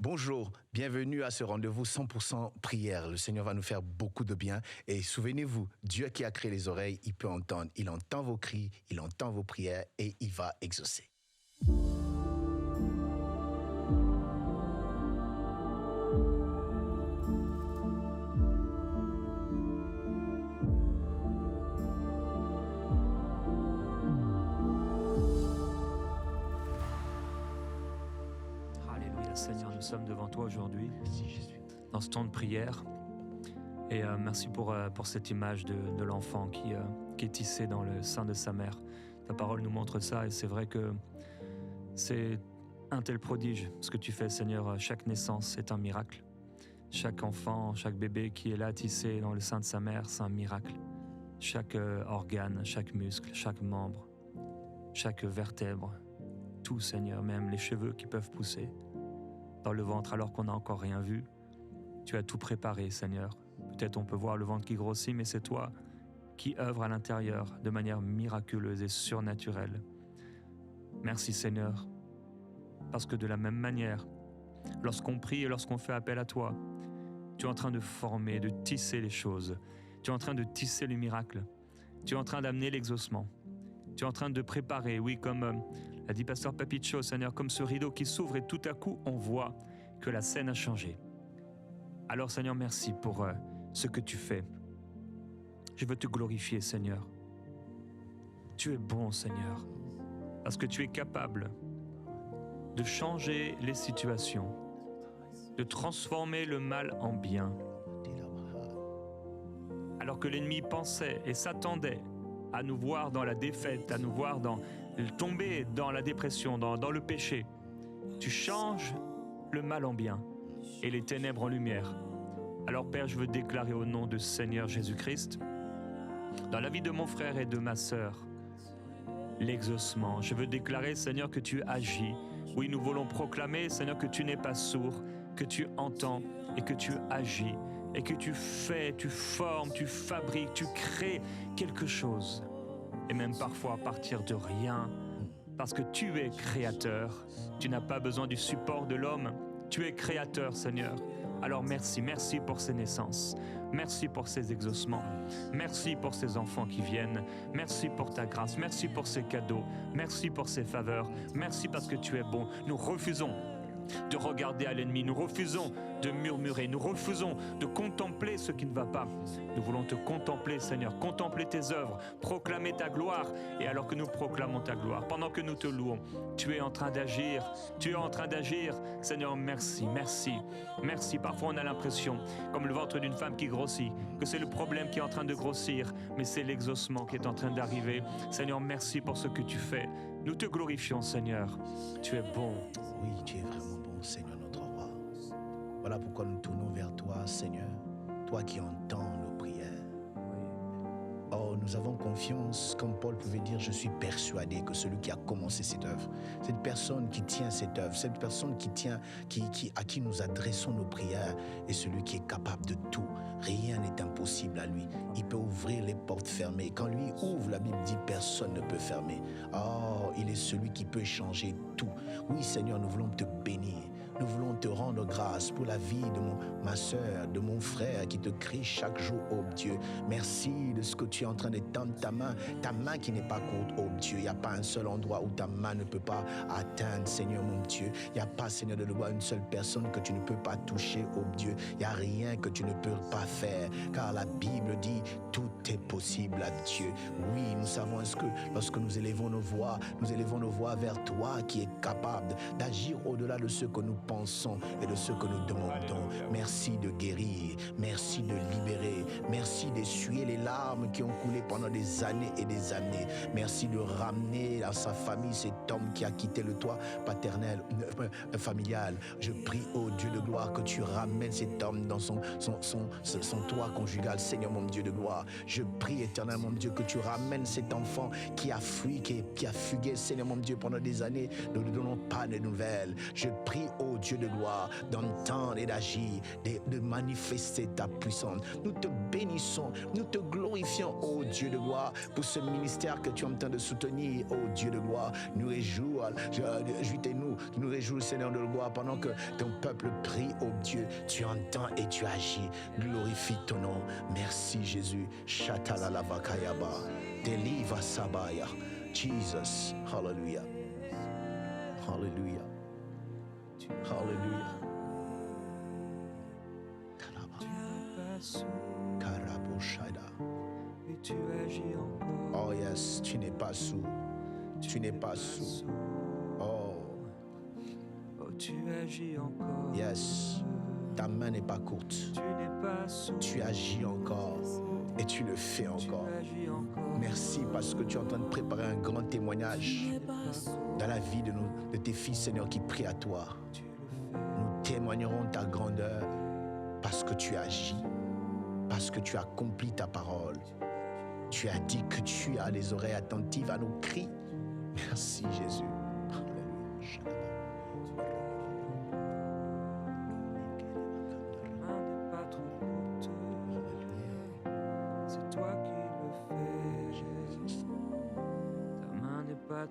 Bonjour, bienvenue à ce rendez-vous 100% prière. Le Seigneur va nous faire beaucoup de bien. Et souvenez-vous, Dieu qui a créé les oreilles, il peut entendre. Il entend vos cris, il entend vos prières et il va exaucer. Alléluia, Seigneur, nous sommes devant toi aujourd'hui, dans ce temps de prière. Et merci pour cette image de l'enfant qui est tissé dans le sein de sa mère. Ta parole nous montre ça et c'est vrai que c'est un tel prodige ce que tu fais, Seigneur. Chaque naissance est un miracle. Chaque enfant, chaque bébé qui est là tissé dans le sein de sa mère, c'est un miracle. Chaque organe, chaque muscle, chaque membre, chaque vertèbre, tout, Seigneur, même les cheveux qui peuvent pousser dans le ventre alors qu'on n'a encore rien vu. Tu as tout préparé, Seigneur. Peut-être on peut voir le ventre qui grossit, mais c'est toi qui œuvres à l'intérieur de manière miraculeuse et surnaturelle. Merci, Seigneur, parce que de la même manière, lorsqu'on prie et lorsqu'on fait appel à toi, tu es en train de former, de tisser les choses. Tu es en train de tisser les miracles. Tu es en train d'amener l'exaucement. Tu es en train de préparer, oui, comme l'a dit Pasteur Papicho, Seigneur, comme ce rideau qui s'ouvre et tout à coup, on voit que la scène a changé. Alors, Seigneur, merci pour ce que tu fais. Je veux te glorifier, Seigneur. Tu es bon, Seigneur, parce que tu es capable de changer les situations, de transformer le mal en bien. Alors que l'ennemi pensait et s'attendait à nous voir dans la défaite, à nous voir tomber dans la dépression, dans le péché, tu changes le mal en bien et les ténèbres en lumière. Alors Père, je veux déclarer au nom de Seigneur Jésus-Christ, dans la vie de mon frère et de ma sœur, l'exaucement. Je veux déclarer, Seigneur, que tu agis. Oui, nous voulons proclamer, Seigneur, que tu n'es pas sourd, que tu entends et que tu agis et que tu fais, tu formes, tu fabriques, tu crées quelque chose. Et même parfois à partir de rien, parce que tu es créateur. Tu n'as pas besoin du support de l'homme. Tu es créateur, Seigneur. Alors merci pour ces naissances. Merci pour ces exaucements. Merci pour ces enfants qui viennent. Merci pour ta grâce. Merci pour ces cadeaux. Merci pour ces faveurs. Merci parce que tu es bon. Nous refusons de regarder à l'ennemi. Nous refusons de murmurer. Nous refusons de contempler ce qui ne va pas. Nous voulons te contempler, Seigneur, contempler tes œuvres, proclamer ta gloire. Et alors que nous proclamons ta gloire, pendant que nous te louons, tu es en train d'agir. Tu es en train d'agir. Seigneur, merci. Merci. Parfois, on a l'impression, comme le ventre d'une femme qui grossit, que c'est le problème qui est en train de grossir, mais c'est l'exaucement qui est en train d'arriver. Seigneur, merci pour ce que tu fais. Nous te glorifions, Seigneur. Tu es bon. Oui, tu es vraiment bon, Seigneur notre roi. Voilà pourquoi nous tournons vers toi, Seigneur, toi qui entends nos prières. Oh, nous avons confiance, comme Paul pouvait dire, je suis persuadé que celui qui a commencé cette œuvre, cette personne qui tient cette œuvre, cette personne à qui nous adressons nos prières, est celui qui est capable de tout. Rien n'est impossible à lui. Il peut ouvrir les portes fermées. Quand lui ouvre, la Bible dit personne ne peut fermer. Oh, il est celui qui peut changer tout. Oui, Seigneur, nous voulons te bénir. Nous voulons te rendre grâce pour la vie de ma soeur, de mon frère qui te crie chaque jour, oh Dieu. Merci de ce que tu es en train d'étendre ta main qui n'est pas courte, oh Dieu. Il n'y a pas un seul endroit où ta main ne peut pas atteindre, Seigneur mon Dieu. Il n'y a pas, Seigneur, de loi, une seule personne que tu ne peux pas toucher, oh Dieu. Il n'y a rien que tu ne peux pas faire, car la Bible dit tout est possible à Dieu. Oui, nous savons que lorsque nous élevons nos voix vers toi qui est capable d'agir au-delà de ce que nous pensons et de ce que nous demandons. Merci de guérir, merci de libérer, merci d'essuyer les larmes qui ont coulé pendant des années et des années. Merci de ramener à sa famille cet homme qui a quitté le toit paternel, familial. Je prie, ô Dieu de gloire, que tu ramènes cet homme dans son toit conjugal, Seigneur mon Dieu de gloire. Je prie, éternel mon Dieu, que tu ramènes cet enfant qui a fui, qui a fugué, Seigneur mon Dieu, pendant des années. Ne nous donnons pas de nouvelles. Je prie, ô ô Dieu de gloire, d'entendre et d'agir, de manifester ta puissance. Nous te bénissons, nous te glorifions, ô Dieu de gloire, pour ce ministère que tu es en train de soutenir, ô Dieu de gloire. Nous réjouis, Seigneur de gloire, pendant que ton peuple prie, ô Dieu, tu entends et tu agis. Glorifie ton nom. Merci Jésus. Shatalalabakayaba. Deliver Sabaya. Jesus. Hallelujah. Hallelujah. Hallelujah. Karaboshada. Et tu agis encore. Oh yes, tu n'es pas sous. Tu n'es pas sous. Oh. Oh, tu agis encore. Yes. Ta main n'est pas courte. Tu n'es pas sous. Tu agis encore. Et tu le fais encore. Merci parce que tu es en train de préparer un grand témoignage dans la vie de tes fils, Seigneur, qui prient à toi. Nous témoignerons ta grandeur parce que tu agis, parce que tu accomplis ta parole. Tu as dit que tu as les oreilles attentives à nos cris. Merci Jésus. Alléluia.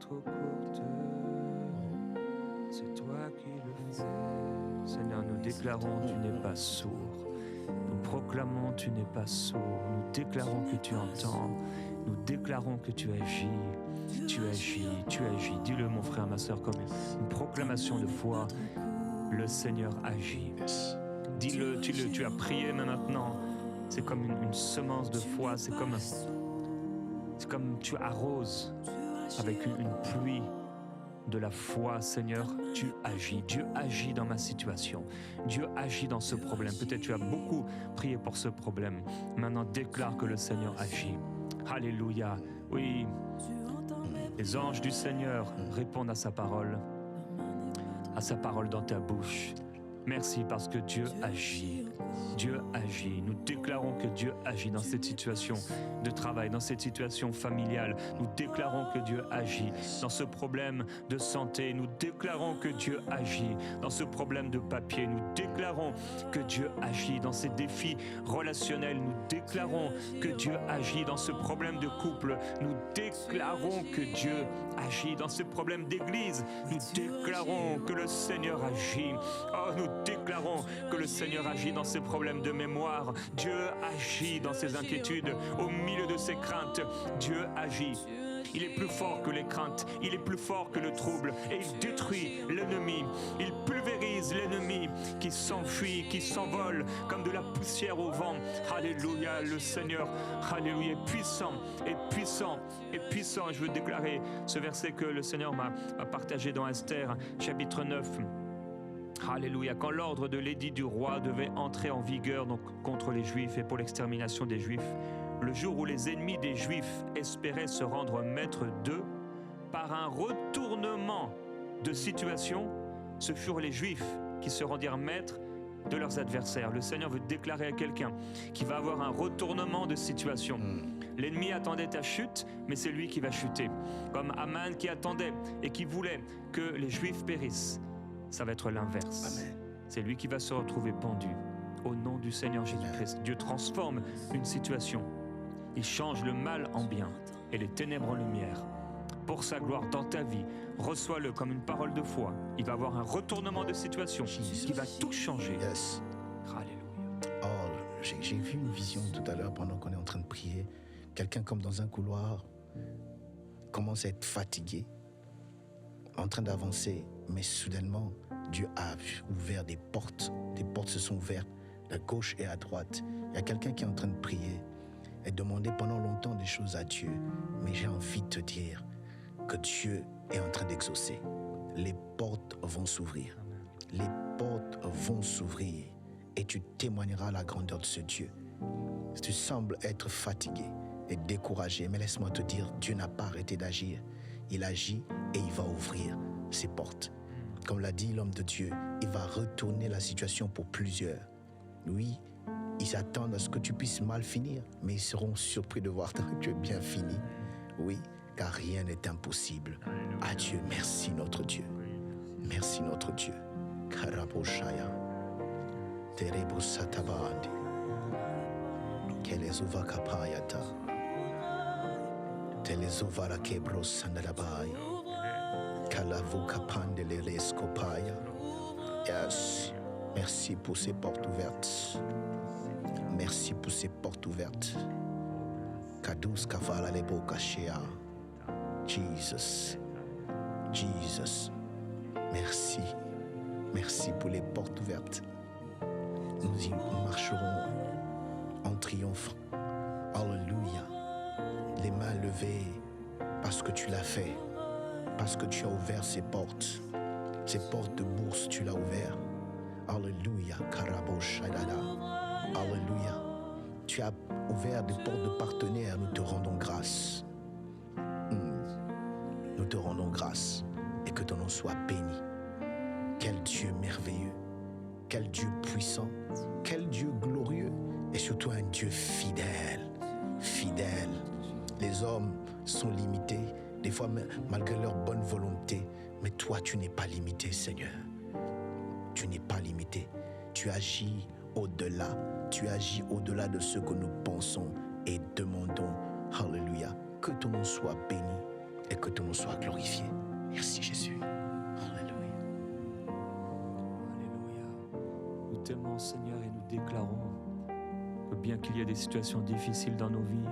Trop courte, c'est toi qui le fais. Seigneur, nous déclarons tu n'es pas sourd. Nous proclamons tu n'es pas sourd. Nous déclarons que tu entends. Nous déclarons que tu agis. Tu agis, tu agis. Dis-le mon frère, ma soeur, comme une proclamation de foi. Le Seigneur agit. Dis-le, tu as prié, mais maintenant, c'est comme une semence de foi. C'est comme tu arroses avec une pluie de la foi. Seigneur, tu agis. Dieu agit dans ma situation. Dieu agit dans ce problème. Peut-être tu as beaucoup prié pour ce problème. Maintenant, déclare que le Seigneur agit. Alléluia. Oui, les anges du Seigneur répondent à sa parole dans ta bouche. Merci parce que Dieu agit. Dieu agit. Nous déclarons que Dieu agit dans cette situation de travail, dans cette situation familiale. Nous déclarons que Dieu agit dans ce problème de santé. Nous déclarons que Dieu agit dans ce problème de papier. Nous déclarons que Dieu agit dans ces défis relationnels. Nous déclarons que Dieu agit dans ce problème de couple. Nous déclarons que Dieu agit dans ce problème d'église. Nous déclarons que le Seigneur agit. Oh, nous déclarons que le Seigneur agit dans ces problèmes de mémoire. Dieu agit dans ces inquiétudes, au milieu de ces craintes. Dieu agit. Il est plus fort que les craintes, il est plus fort que le trouble et il détruit l'ennemi. Il pulvérise l'ennemi qui s'enfuit, qui s'envole comme de la poussière au vent. Alléluia, le Seigneur, alléluia, est puissant, est puissant, est puissant. Je veux déclarer ce verset que le Seigneur m'a partagé dans Esther, chapitre 9. Alléluia, quand l'ordre de l'édit du roi devait entrer en vigueur donc contre les Juifs et pour l'extermination des Juifs, le jour où les ennemis des Juifs espéraient se rendre maîtres d'eux, par un retournement de situation, ce furent les Juifs qui se rendirent maîtres de leurs adversaires. Le Seigneur veut déclarer à quelqu'un qui va avoir un retournement de situation. L'ennemi attendait ta chute, mais c'est lui qui va chuter. Comme Aman qui attendait et qui voulait que les Juifs périssent. Ça va être l'inverse. Amen. C'est lui qui va se retrouver pendu. Au nom du Seigneur Jésus-Christ, Dieu transforme une situation. Il change le mal en bien et les ténèbres en lumière. Pour sa gloire dans ta vie, reçois-le comme une parole de foi. Il va avoir un retournement de situation qui va tout changer. Yes. Alléluia. Oh, j'ai vu une vision tout à l'heure pendant qu'on est en train de prier. Quelqu'un comme dans un couloir commence à être fatigué, en train d'avancer, mais soudainement, Dieu a ouvert des portes. Des portes se sont ouvertes à gauche et à droite. Il y a quelqu'un qui est en train de prier et demander pendant longtemps des choses à Dieu. Mais j'ai envie de te dire que Dieu est en train d'exaucer. Les portes vont s'ouvrir. Les portes vont s'ouvrir et tu témoigneras la grandeur de ce Dieu. Tu sembles être fatigué et découragé, mais laisse-moi te dire, Dieu n'a pas arrêté d'agir. Il agit et il va ouvrir ses portes. Comme l'a dit l'homme de Dieu, il va retourner la situation pour plusieurs. Oui, ils s'attendent à ce que tu puisses mal finir, mais ils seront surpris de voir que tu es bien fini. Oui, car rien n'est impossible. Adieu, merci notre Dieu. Merci notre Dieu. Karaboshaya. Terebusatabandi. Kelezuva kapayata. Telezuvara kebros sandalabaya. Kalavuka pandele skopaya. Yes. Merci pour ces portes ouvertes. Merci pour ces portes ouvertes. Kadus kavala lebo kashea. Jesus. Jesus. Merci. Merci pour les portes ouvertes. Nous y marcherons en triomphe. Alléluia. Les mains levées parce que tu l'as fait. Parce que tu as ouvert ces portes. Ces portes de bourse, tu l'as ouvert. Alléluia. Karabo Shadada. Alléluia. Tu as ouvert des portes de partenaires. Nous te rendons grâce. Nous te rendons grâce. Et que ton nom soit béni. Quel Dieu merveilleux. Quel Dieu puissant. Quel Dieu glorieux. Et surtout un Dieu fidèle. Fidèle. Les hommes sont limités. Des fois, malgré leur bonne volonté. Mais toi, tu n'es pas limité, Seigneur. Tu n'es pas limité. Tu agis au-delà. Tu agis au-delà de ce que nous pensons et demandons. Alléluia. Que ton nom soit béni et que ton nom soit glorifié. Merci, Jésus. Alléluia. Alléluia. Nous t'aimons, Seigneur, et nous déclarons que bien qu'il y ait des situations difficiles dans nos vies,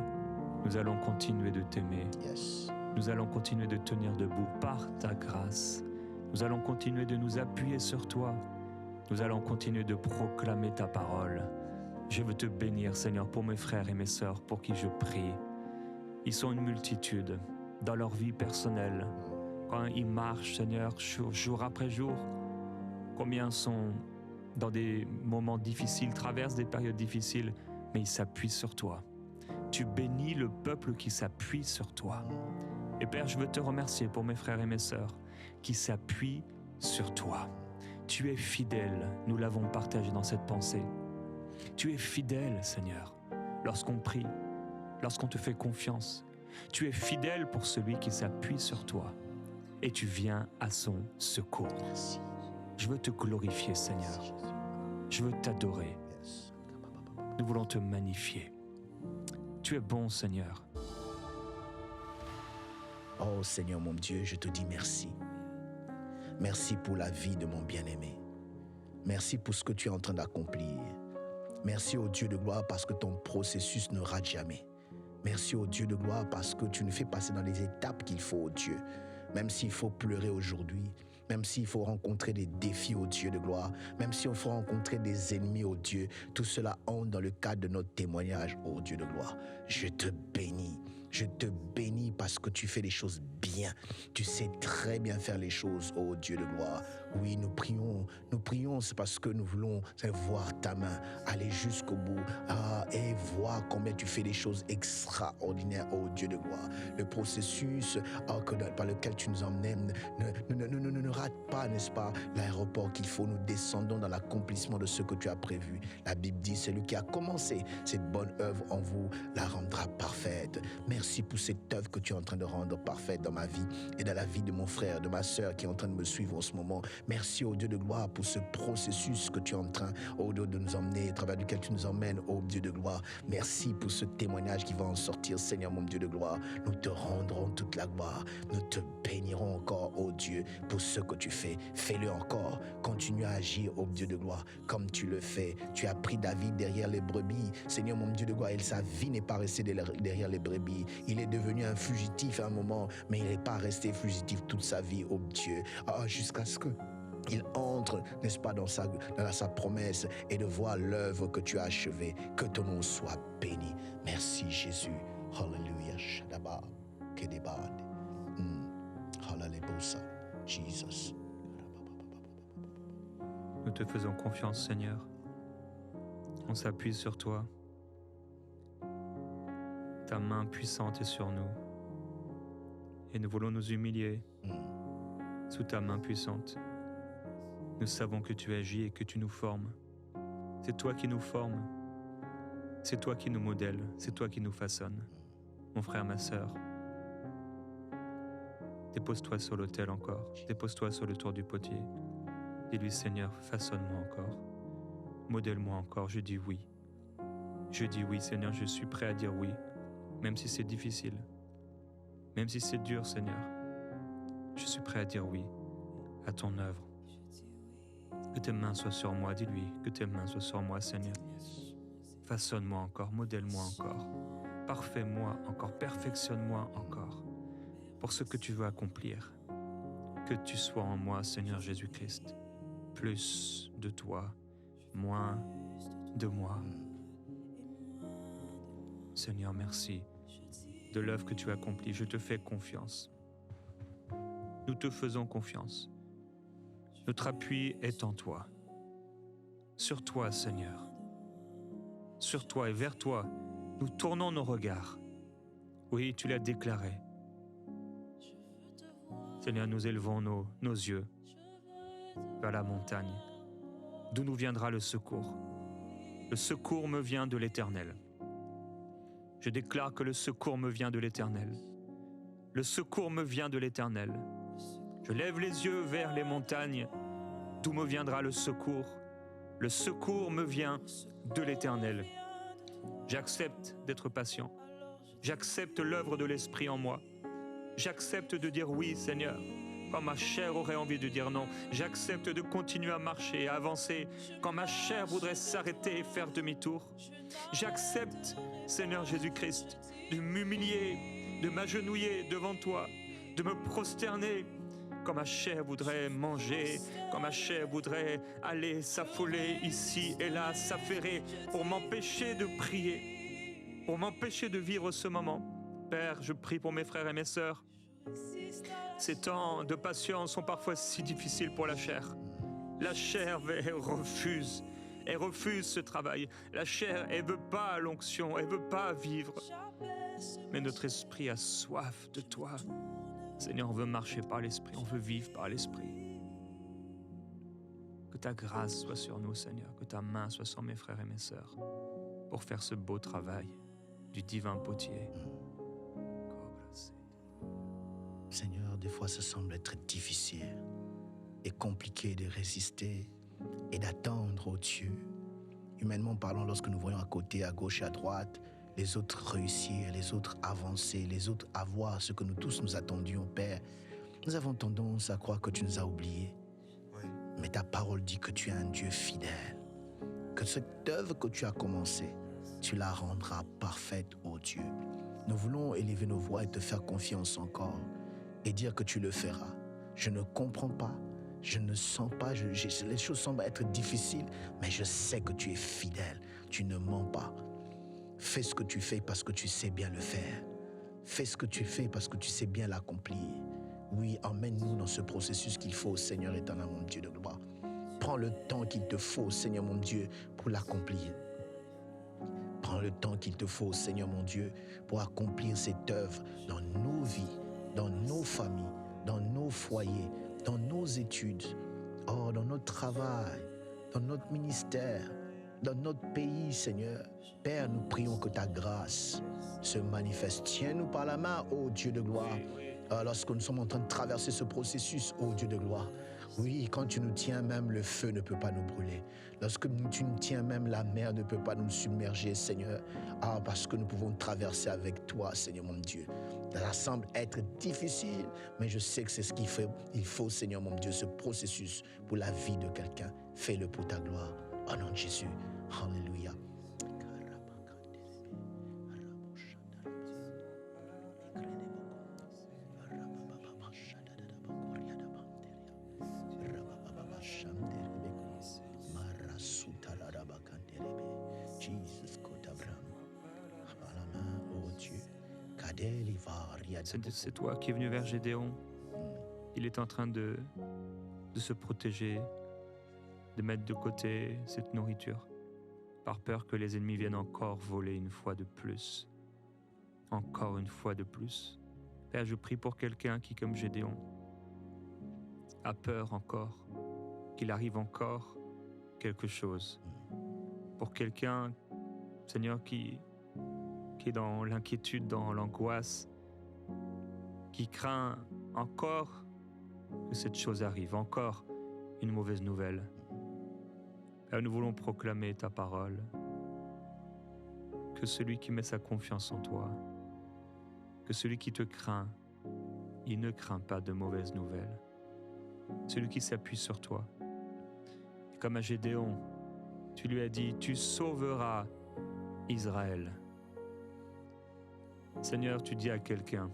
nous allons continuer de t'aimer. Yes. Nous allons continuer de tenir debout par ta grâce. Nous allons continuer de nous appuyer sur toi. Nous allons continuer de proclamer ta parole. Je veux te bénir, Seigneur, pour mes frères et mes sœurs pour qui je prie. Ils sont une multitude dans leur vie personnelle. Quand ils marchent, Seigneur, jour après jour, combien sont dans des moments difficiles, traversent des périodes difficiles, mais ils s'appuient sur toi. Tu bénis le peuple qui s'appuie sur toi. Et Père, je veux te remercier pour mes frères et mes sœurs qui s'appuient sur toi. Tu es fidèle, nous l'avons partagé dans cette pensée. Tu es fidèle, Seigneur, lorsqu'on prie, lorsqu'on te fait confiance. Tu es fidèle pour celui qui s'appuie sur toi. Et tu viens à son secours. Merci. Je veux te glorifier, Seigneur. Je veux t'adorer. Nous voulons te magnifier. Tu es bon, Seigneur. Oh Seigneur mon Dieu, je te dis merci. Merci pour la vie de mon bien-aimé. Merci pour ce que tu es en train d'accomplir. Merci au Dieu de gloire parce que ton processus ne rate jamais. Merci au Dieu de gloire parce que tu nous fais passer dans les étapes qu'il faut, au Dieu. Même s'il faut pleurer aujourd'hui, même s'il faut rencontrer des défis au Dieu de gloire, même s'il faut rencontrer des ennemis au Dieu, tout cela entre dans le cadre de notre témoignage au Dieu de gloire. Je te bénis. Je te bénis parce que tu fais les choses bien. Tu sais très bien faire les choses, ô Dieu de gloire. Oui, nous prions, c'est parce que nous voulons voir ta main, aller jusqu'au bout, et voir combien tu fais des choses extraordinaires, ô Dieu de gloire. Le processus par lequel tu nous emmènes ne rate pas, n'est-ce pas, l'aéroport qu'il faut. Nous descendons dans l'accomplissement de ce que tu as prévu. La Bible dit, celui qui a commencé cette bonne œuvre en vous la rendra parfaite. Merci pour cette œuvre que tu es en train de rendre parfaite dans ma vie et dans la vie de mon frère, de ma sœur qui est en train de me suivre en ce moment. Merci au Dieu de gloire pour ce processus que tu es en train, au Dieu, de nous emmener, à travers lequel tu nous emmènes, au Dieu de gloire. Merci pour ce témoignage qui va en sortir, Seigneur mon Dieu de gloire. Nous te rendrons toute la gloire. Nous te bénirons encore, ô Dieu, pour ce que tu fais. Fais-le encore. Continue à agir, ô Dieu de gloire, comme tu le fais. Tu as pris David derrière les brebis. Seigneur mon Dieu de gloire, sa vie n'est pas restée derrière les brebis. Il est devenu un fugitif à un moment, mais il n'est pas resté fugitif toute sa vie, ô Dieu, jusqu'à ce que il entre, n'est-ce pas, dans sa promesse et de voir l'œuvre que tu as achevée. Que ton nom soit béni. Merci Jésus. Hallelujah. Shadaba. Kedebad. Hallelujah. Jesus. Nous te faisons confiance, Seigneur. On s'appuie sur toi. Ta main puissante est sur nous. Et nous voulons nous humilier sous ta main puissante. Nous savons que tu agis et que tu nous formes. C'est toi qui nous formes. C'est toi qui nous modèles. C'est toi qui nous façonnes. Mon frère, ma sœur, dépose-toi sur l'autel encore. Dépose-toi sur le tour du potier. Dis-lui, Seigneur, façonne-moi encore. Modèle-moi encore. Je dis oui. Je dis oui, Seigneur, je suis prêt à dire oui, même si c'est difficile, même si c'est dur, Seigneur. Je suis prêt à dire oui à ton œuvre. Que tes mains soient sur moi, dis-lui, que tes mains soient sur moi, Seigneur. Façonne-moi encore, modèle-moi encore, parfais-moi encore, perfectionne-moi encore, pour ce que tu veux accomplir. Que tu sois en moi, Seigneur Jésus-Christ. Plus de toi, moins de moi. Seigneur, merci de l'œuvre que tu as accomplie. Je te fais confiance. Nous te faisons confiance. Notre appui est en toi. Sur toi, Seigneur. Sur toi et vers toi, nous tournons nos regards. Oui, tu l'as déclaré. Seigneur, nous élevons nos yeux vers la montagne, d'où nous viendra le secours. Le secours me vient de l'Éternel. Je déclare que le secours me vient de l'Éternel. Le secours me vient de l'Éternel. Je lève les yeux vers les montagnes, d'où me viendra le secours. Le secours me vient de l'Éternel. J'accepte d'être patient. J'accepte l'œuvre de l'Esprit en moi. J'accepte de dire oui, Seigneur, quand ma chair aurait envie de dire non. J'accepte de continuer à marcher et à avancer quand ma chair voudrait s'arrêter et faire demi-tour. J'accepte, Seigneur Jésus-Christ, de m'humilier, de m'agenouiller devant toi, de me prosterner quand ma chair voudrait manger, quand ma chair voudrait aller s'affoler ici et là, s'affairer pour m'empêcher de prier, pour m'empêcher de vivre ce moment. Père, je prie pour mes frères et mes sœurs. Ces temps de patience sont parfois si difficiles pour la chair. La chair, elle refuse ce travail. La chair, elle veut pas l'onction, elle veut pas vivre. Mais notre esprit a soif de toi. Seigneur, on veut marcher par l'esprit, on veut vivre par l'esprit. Que ta grâce soit sur nous, Seigneur, que ta main soit sur mes frères et mes sœurs pour faire ce beau travail du divin potier. Seigneur, des fois ça semble être difficile et compliqué de résister et d'attendre au Dieu. Humainement parlant, lorsque nous voyons à côté, à gauche et à droite, les autres réussir, les autres avancer, les autres avoir ce que nous tous nous attendions, Père, nous avons tendance à croire que tu nous as oubliés. Oui. Mais ta parole dit que tu es un Dieu fidèle, que cette œuvre que tu as commencée, tu la rendras parfaite, ô Dieu. Nous voulons élever nos voix et te faire confiance encore et dire que tu le feras. Je ne comprends pas, je ne sens pas, les choses semblent être difficiles, mais je sais que tu es fidèle, tu ne mens pas. Fais ce que tu fais parce que tu sais bien le faire. Fais ce que tu fais parce que tu sais bien l'accomplir. Oui, emmène-nous dans ce processus qu'il faut, Seigneur éternel, mon Dieu de gloire. Prends le temps qu'il te faut, Seigneur mon Dieu, pour l'accomplir. Prends le temps qu'il te faut, Seigneur mon Dieu, pour accomplir cette œuvre dans nos vies, dans nos familles, dans nos foyers, dans nos études, dans notre travail, dans notre ministère, dans notre pays, Seigneur. Père, nous prions que ta grâce se manifeste. Tiens-nous par la main, ô Dieu de gloire, lorsque nous sommes en train de traverser ce processus, ô Dieu de gloire. Oui, quand tu nous tiens, même le feu ne peut pas nous brûler. Lorsque tu nous tiens, même la mer ne peut pas nous submerger, Seigneur. Parce que nous pouvons traverser avec toi, Seigneur mon Dieu. Ça semble être difficile, mais je sais que c'est ce qu'il faut. Il faut, Seigneur mon Dieu, ce processus pour la vie de quelqu'un. Fais-le pour ta gloire. Au nom de Jésus. Alléluia. C'est toi qui es venu vers Gédéon. Il est en train de se protéger, de mettre de côté cette nourriture, par peur que les ennemis viennent encore voler une fois de plus. Encore une fois de plus. Père, je prie pour quelqu'un qui, comme Gédéon, a peur encore, qu'il arrive encore quelque chose. Pour quelqu'un, Seigneur, qui est dans l'inquiétude, dans l'angoisse, qui craint encore que cette chose arrive, encore une mauvaise nouvelle. Père, nous voulons proclamer ta parole, que celui qui met sa confiance en toi, que celui qui te craint, il ne craint pas de mauvaises nouvelles. Celui qui s'appuie sur toi. Et comme à Gédéon, tu lui as dit, tu sauveras Israël. Seigneur, tu dis à quelqu'un,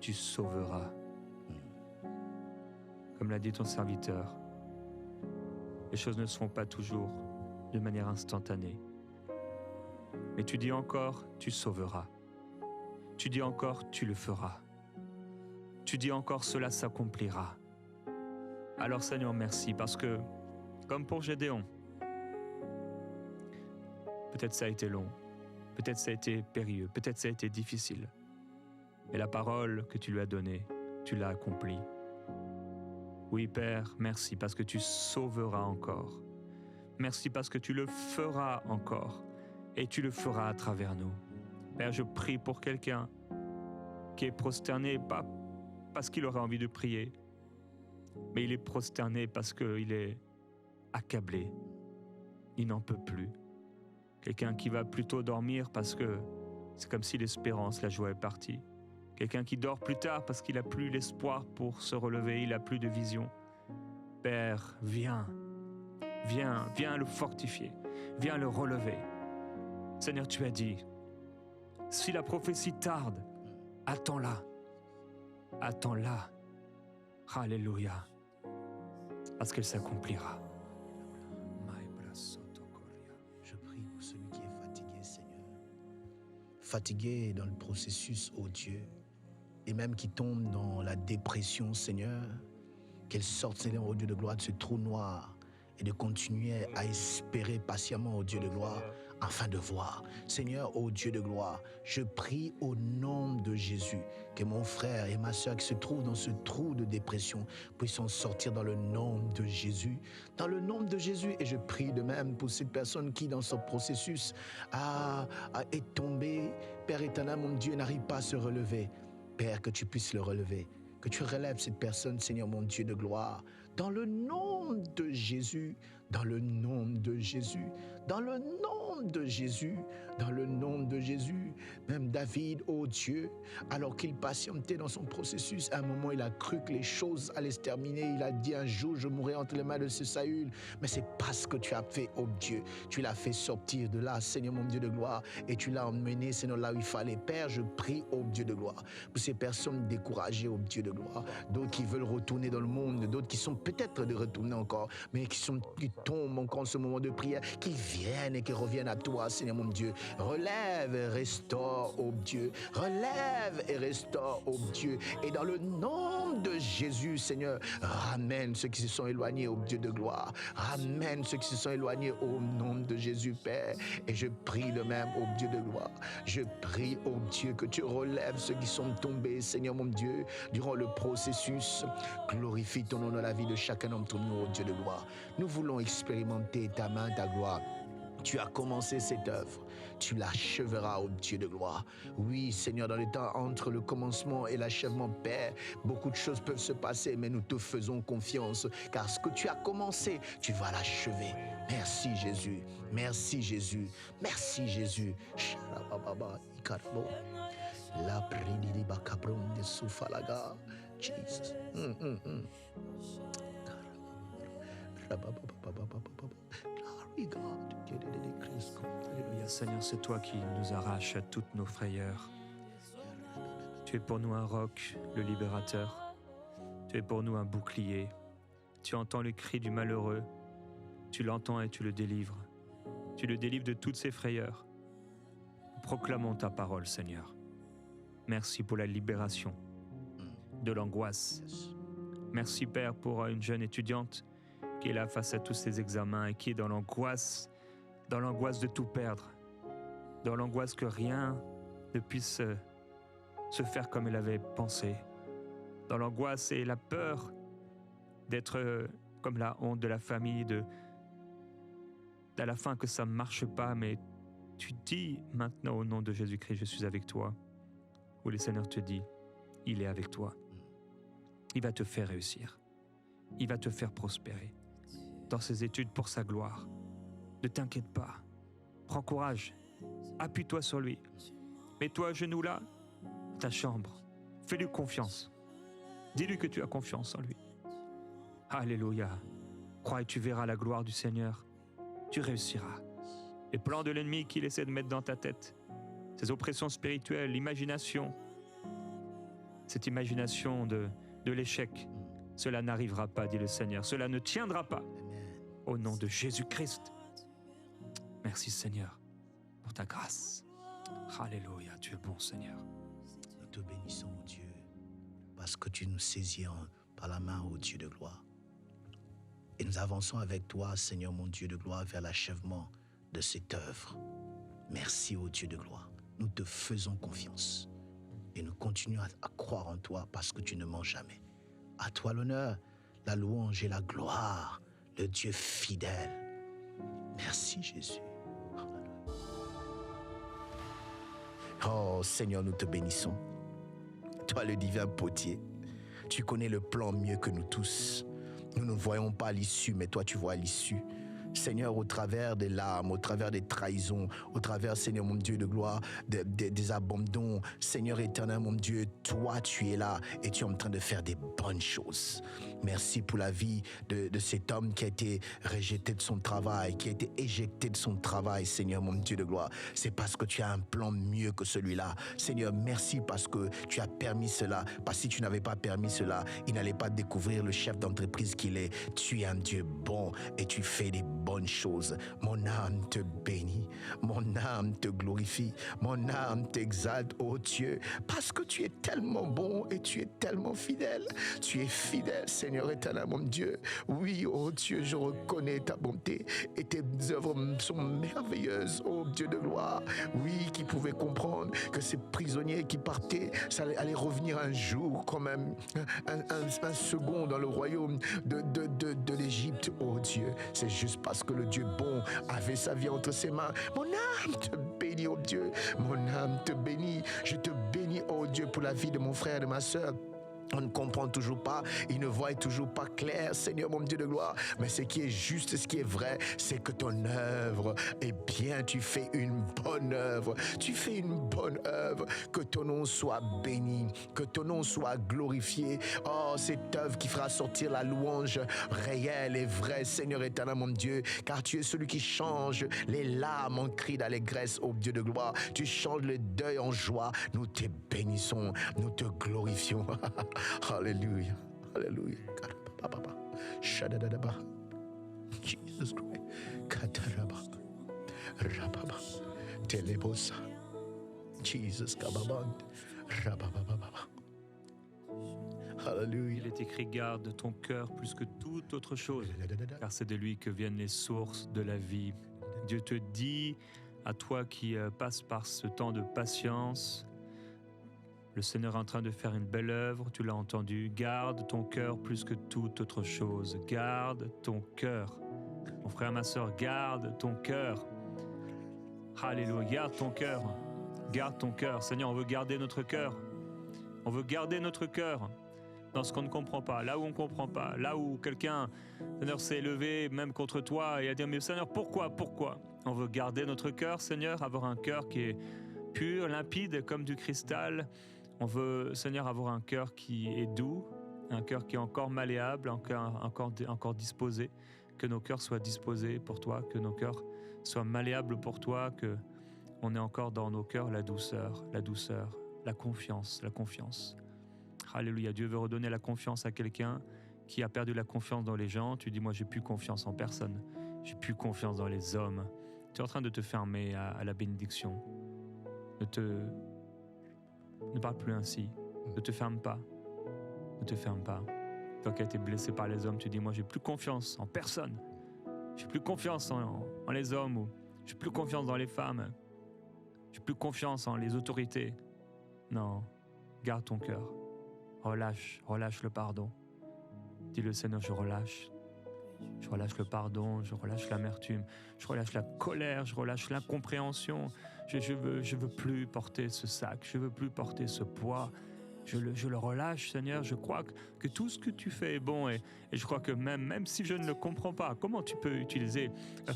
tu sauveras. Comme l'a dit ton serviteur, les choses ne se font pas toujours de manière instantanée. Mais tu dis encore, tu sauveras. Tu dis encore, tu le feras. Tu dis encore, cela s'accomplira. Alors Seigneur, merci, parce que, comme pour Gédéon, peut-être ça a été long, peut-être ça a été périlleux, peut-être ça a été difficile. Mais la parole que tu lui as donnée, tu l'as accomplie. Oui, Père, merci parce que tu sauveras encore. Merci parce que tu le feras encore. Et tu le feras à travers nous. Père, je prie pour quelqu'un qui est prosterné, pas parce qu'il aurait envie de prier, mais il est prosterné parce qu'il est accablé. Il n'en peut plus. Quelqu'un qui va plutôt dormir parce que c'est comme si l'espérance, la joie est partie. Quelqu'un qui dort plus tard parce qu'il n'a plus l'espoir pour se relever, il n'a plus de vision. Père, viens le fortifier, viens le relever. Seigneur, tu as dit, si la prophétie tarde, attends-la. Attends-la. Alléluia. Parce qu'elle s'accomplira. Je prie pour celui qui est fatigué, Seigneur. Fatigué dans le processus, ô Dieu. Et même qui tombe dans la dépression, Seigneur. Qu'elle sorte, Seigneur, ô Dieu de gloire, de ce trou noir. Et de continuer à espérer patiemment, ô Dieu de gloire, afin de voir. Seigneur, ô Dieu de gloire, je prie au nom de Jésus que mon frère et ma soeur qui se trouvent dans ce trou de dépression puissent en sortir dans le nom de Jésus. Dans le nom de Jésus. Et je prie de même pour cette personne qui, dans ce processus, est tombée. Père éternel, mon Dieu, n'arrive pas à se relever. Père, que tu puisses le relever. Que tu relèves cette personne, Seigneur, mon Dieu de gloire. Dans le nom de Jésus, dans le nom de Jésus, dans le nom de Jésus, dans le nom de Jésus. Même David, ô Dieu, alors qu'il patientait dans son processus, à un moment il a cru que les choses allaient se terminer. Il a dit un jour, je mourrai entre les mains de ce Saül. Mais c'est pas ce que tu as fait, ô Dieu. Tu l'as fait sortir de là, Seigneur mon Dieu de gloire, et tu l'as emmené, Seigneur, là où il fallait. Père, je prie, ô Dieu de gloire, pour ces personnes découragées, ô Dieu de gloire, d'autres qui veulent retourner dans le monde, d'autres qui sont peut-être de retourner encore, mais qui tombent encore en ce moment de prière, qui viennent et qui reviennent à toi, Seigneur mon Dieu. Relève et restaure, ô Dieu. Relève et restaure, ô Dieu. Et dans le nom de Jésus, Seigneur, ramène ceux qui se sont éloignés, ô Dieu de gloire. Ramène ceux qui se sont éloignés au nom de Jésus, Père. Et je prie de même, ô Dieu de gloire. Je prie, ô Dieu, que tu relèves ceux qui sont tombés, Seigneur mon Dieu, durant le processus. Glorifie ton nom dans la vie de chacun d'entre nous, ô Dieu de gloire. Nous voulons expérimenter ta main, ta gloire. Tu as commencé cette œuvre, tu l'acheveras, ô Dieu de gloire. Oui, Seigneur, dans le temps entre le commencement et l'achèvement, Père, beaucoup de choses peuvent se passer, mais nous te faisons confiance, car ce que tu as commencé, tu vas l'achever. Merci Jésus, merci Jésus, merci Jésus. La prididi bakabron de soufalaga, Jesus. Alléluia, Seigneur, c'est toi qui nous arraches à toutes nos frayeurs. Tu es pour nous un roc, le libérateur. Tu es pour nous un bouclier. Tu entends le cri du malheureux. Tu l'entends et tu le délivres. Tu le délivres de toutes ses frayeurs. Nous proclamons ta parole, Seigneur. Merci pour la libération de l'angoisse. Merci, Père, pour une jeune étudiante qui est là face à tous ces examens et qui est dans l'angoisse de tout perdre, dans l'angoisse que rien ne puisse se faire comme elle avait pensé, dans l'angoisse et la peur d'être comme la honte de la famille, à la fin que ça ne marche pas, mais tu dis maintenant au nom de Jésus-Christ, je suis avec toi, où le Seigneur te dit, il est avec toi, il va te faire réussir. il va te faire prospérer dans ses études pour sa gloire. Ne t'inquiète pas, prends courage, appuie-toi sur lui. Mets-toi à genoux là, dans ta chambre, fais-lui confiance. Dis-lui que tu as confiance en lui. Alléluia. Crois et tu verras la gloire du Seigneur. Tu réussiras. Les plans de l'ennemi qu'il essaie de mettre dans ta tête, ces oppressions spirituelles, l'imagination, cette imagination de l'échec, cela n'arrivera pas, dit le Seigneur. Cela ne tiendra pas. Au nom de Jésus-Christ. Merci Seigneur pour ta grâce. Alléluia, tu es bon Seigneur. Nous te bénissons, ô Dieu, parce que tu nous saisis par la main, ô Dieu de gloire. Et nous avançons avec toi, Seigneur mon Dieu de gloire, vers l'achèvement de cette œuvre. Merci, ô Dieu de gloire. Nous te faisons confiance et nous continuons à croire en toi parce que tu ne mens jamais. À toi l'honneur, la louange et la gloire, le Dieu fidèle. Merci Jésus. Oh Seigneur, nous te bénissons. Toi le divin potier, tu connais le plan mieux que nous tous. Nous ne voyons pas l'issue, mais toi tu vois l'issue. Seigneur, au travers des larmes, au travers des trahisons, au travers, Seigneur mon Dieu de gloire, des abandons, Seigneur éternel mon Dieu, toi tu es là et tu es en train de faire des bonnes choses. Merci pour la vie de cet homme qui a été rejeté de son travail, qui a été éjecté de son travail, Seigneur mon Dieu de gloire. C'est parce que tu as un plan mieux que celui-là. Seigneur, merci parce que tu as permis cela. Parce que si tu n'avais pas permis cela, il n'allait pas découvrir le chef d'entreprise qu'il est. Tu es un Dieu bon et tu fais des bonnes choses. Mon âme te bénit, mon âme te glorifie, mon âme t'exalte, ô Dieu, parce que tu es tellement bon et tu es tellement fidèle. Tu es fidèle, Seigneur éternel, mon Dieu. Oui, ô Dieu, je reconnais ta bonté et tes œuvres sont merveilleuses, ô Dieu de gloire. Oui, qui pouvait comprendre que ces prisonniers qui partaient, ça allait revenir un jour, quand même, un second dans le royaume de l'Égypte, ô Dieu. C'est juste parce que le Dieu bon avait sa vie entre ses mains. Mon âme te bénit, oh Dieu. Mon âme te bénit. Je te bénis, oh Dieu, pour la vie de mon frère et de ma sœur. On ne comprend toujours pas, il ne voit toujours pas clair, Seigneur mon Dieu de gloire. Mais ce qui est juste, ce qui est vrai, c'est que ton œuvre, eh bien, tu fais une bonne œuvre. Tu fais une bonne œuvre. Que ton nom soit béni, que ton nom soit glorifié. Oh, cette œuvre qui fera sortir la louange réelle et vraie, Seigneur éternel mon Dieu, car tu es celui qui change les larmes en cris d'allégresse, ô Dieu de gloire. Tu changes le deuil en joie. Nous te bénissons, nous te glorifions. Hallelujah. Hallelujah. Shadadadaba. Jesus Christ. Kataraba. Rababa. Telebosa. Jesus Kababand. Rabababa. Hallelujah. Il est écrit, garde ton cœur plus que toute autre chose, car c'est de lui que viennent les sources de la vie. Dieu te dit, à toi qui passes par ce temps de patience, le Seigneur est en train de faire une belle œuvre, tu l'as entendu. Garde ton cœur plus que toute autre chose. Garde ton cœur. Mon frère, ma soeur, garde ton cœur. Alléluia, garde ton cœur. Garde ton cœur. Seigneur, on veut garder notre cœur. On veut garder notre cœur dans ce qu'on ne comprend pas, là où on ne comprend pas, là où quelqu'un, Seigneur, s'est élevé même contre toi et a dit, mais Seigneur, pourquoi? On veut garder notre cœur, Seigneur, avoir un cœur qui est pur, limpide, comme du cristal. On veut, Seigneur, avoir un cœur qui est doux, un cœur qui est encore malléable, encore disposé, que nos cœurs soient disposés pour toi, que nos cœurs soient malléables pour toi, que on ait encore dans nos cœurs la douceur, la confiance. Alléluia, Dieu veut redonner la confiance à quelqu'un qui a perdu la confiance dans les gens. Tu dis, moi, j'ai plus confiance en personne, j'ai plus confiance dans les hommes. Tu es en train de te fermer à la bénédiction. Ne parle plus ainsi. Ne te ferme pas. Toi qui as été blessé par les hommes, tu dis, moi, j'ai plus confiance en personne. J'ai plus confiance en les hommes, ou j'ai plus confiance dans les femmes. J'ai plus confiance en les autorités. Non, garde ton cœur. Relâche le pardon. Dis-le, Seigneur, je relâche. Je relâche le pardon, je relâche l'amertume, je relâche la colère, je relâche l'incompréhension. Je veux plus porter ce sac, je veux plus porter ce poids. Je le relâche, Seigneur. Je crois que tout ce que tu fais est bon. Et je crois que même si je ne le comprends pas, comment tu peux utiliser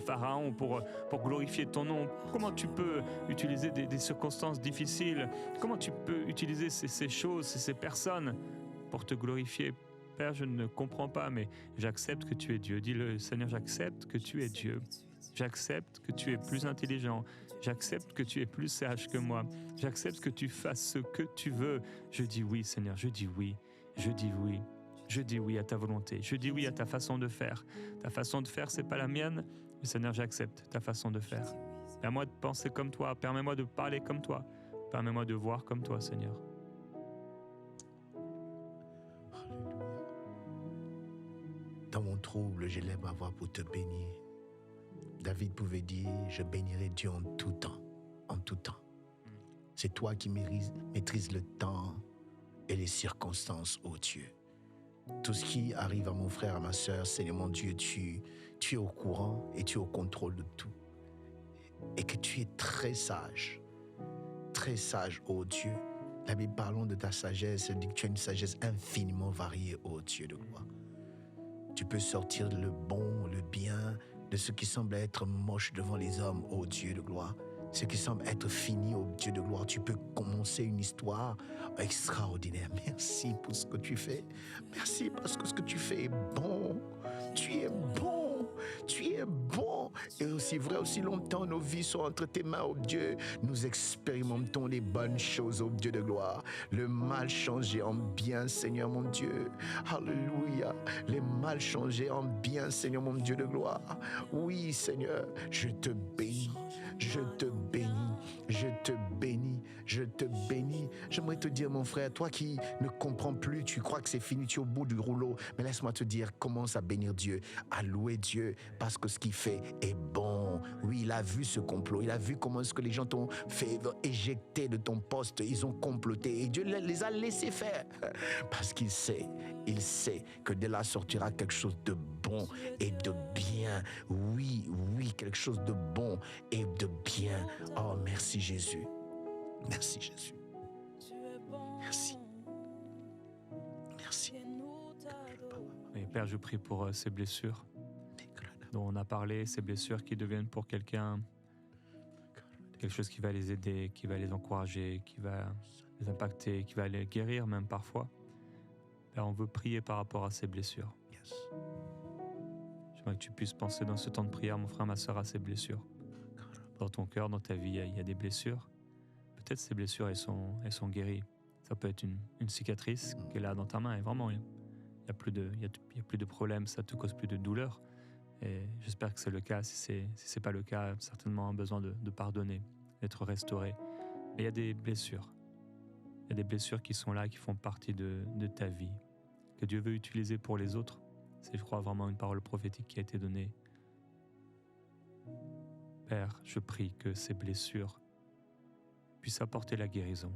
Pharaon pour glorifier ton nom? Comment tu peux utiliser des circonstances difficiles? Comment tu peux utiliser ces choses, ces personnes pour te glorifier? Père, je ne comprends pas, mais j'accepte que tu es Dieu. Dis-le, Seigneur, j'accepte que tu es Dieu. J'accepte que tu es plus intelligent. J'accepte que tu es plus sage que moi. J'accepte que tu fasses ce que tu veux. Je dis oui, Seigneur, je dis oui. Je dis oui. Je dis oui à ta volonté. Je dis oui à ta façon de faire. Ta façon de faire, c'est pas la mienne. Mais Seigneur, j'accepte ta façon de faire. Permets-moi de penser comme toi. Permets-moi de parler comme toi. Permets-moi de voir comme toi, Seigneur. Dans mon trouble, je lève ma voix pour te bénir. David pouvait dire, je bénirai Dieu en tout temps. En tout temps. C'est toi qui maîtrises le temps et les circonstances, ô Dieu. Tout ce qui arrive à mon frère, à ma sœur, Seigneur mon Dieu, tu es au courant et tu es au contrôle de tout. Et que tu es très sage, ô Dieu. La Bible parlant de ta sagesse, elle dit que tu as une sagesse infiniment variée, ô Dieu de gloire. Tu peux sortir le bon, le bien, de ce qui semble être moche devant les hommes, ô Dieu de gloire. Ce qui semble être fini, ô Dieu de gloire. Tu peux commencer une histoire extraordinaire. Merci pour ce que tu fais. Merci parce que ce que tu fais est bon. Tu es bon. Tu es bon. Et aussi vrai, aussi longtemps nos vies sont entre tes mains, ô Dieu. Nous expérimentons les bonnes choses, ô Dieu de gloire. Le mal changé en bien, Seigneur mon Dieu. Alléluia. Les mal changés en bien, Seigneur mon Dieu de gloire. Oui, Seigneur, je te bénis. Je te bénis, je te bénis, je te bénis. J'aimerais te dire, mon frère, toi qui ne comprends plus, tu crois que c'est fini, tu es au bout du rouleau, mais laisse-moi te dire, commence à bénir Dieu, à louer Dieu, parce que ce qu'il fait est bon. Oui, il a vu ce complot, il a vu comment est-ce que les gens t'ont fait éjecter de ton poste, ils ont comploté, et Dieu les a laissés faire, parce qu'il sait que de là sortira quelque chose de bon et de bien. Oui, quelque chose de bon et de bien. Oh, merci Jésus. Merci Jésus. Merci. Merci. Et Père, je prie pour ces blessures dont on a parlé, ces blessures qui deviennent pour quelqu'un quelque chose qui va les aider, qui va les encourager, qui va les impacter, qui va les guérir même parfois. Père, on veut prier par rapport à ces blessures. Yes. J'aimerais que tu puisses penser dans ce temps de prière, mon frère, ma sœur, à ces blessures. Dans ton cœur, dans ta vie, il y a des blessures. Peut-être ces blessures, elles sont guéries. Ça peut être une cicatrice qui est là dans ta main. Et vraiment, il n'y a plus de problème, ça ne te cause plus de douleur. Et j'espère que c'est le cas. Si c'est pas le cas, certainement un besoin de pardonner, d'être restauré. Mais il y a des blessures. Il y a des blessures qui sont là, qui font partie de ta vie, que Dieu veut utiliser pour les autres. C'est, je crois, vraiment une parole prophétique qui a été donnée. Père, je prie que ces blessures puissent apporter la guérison,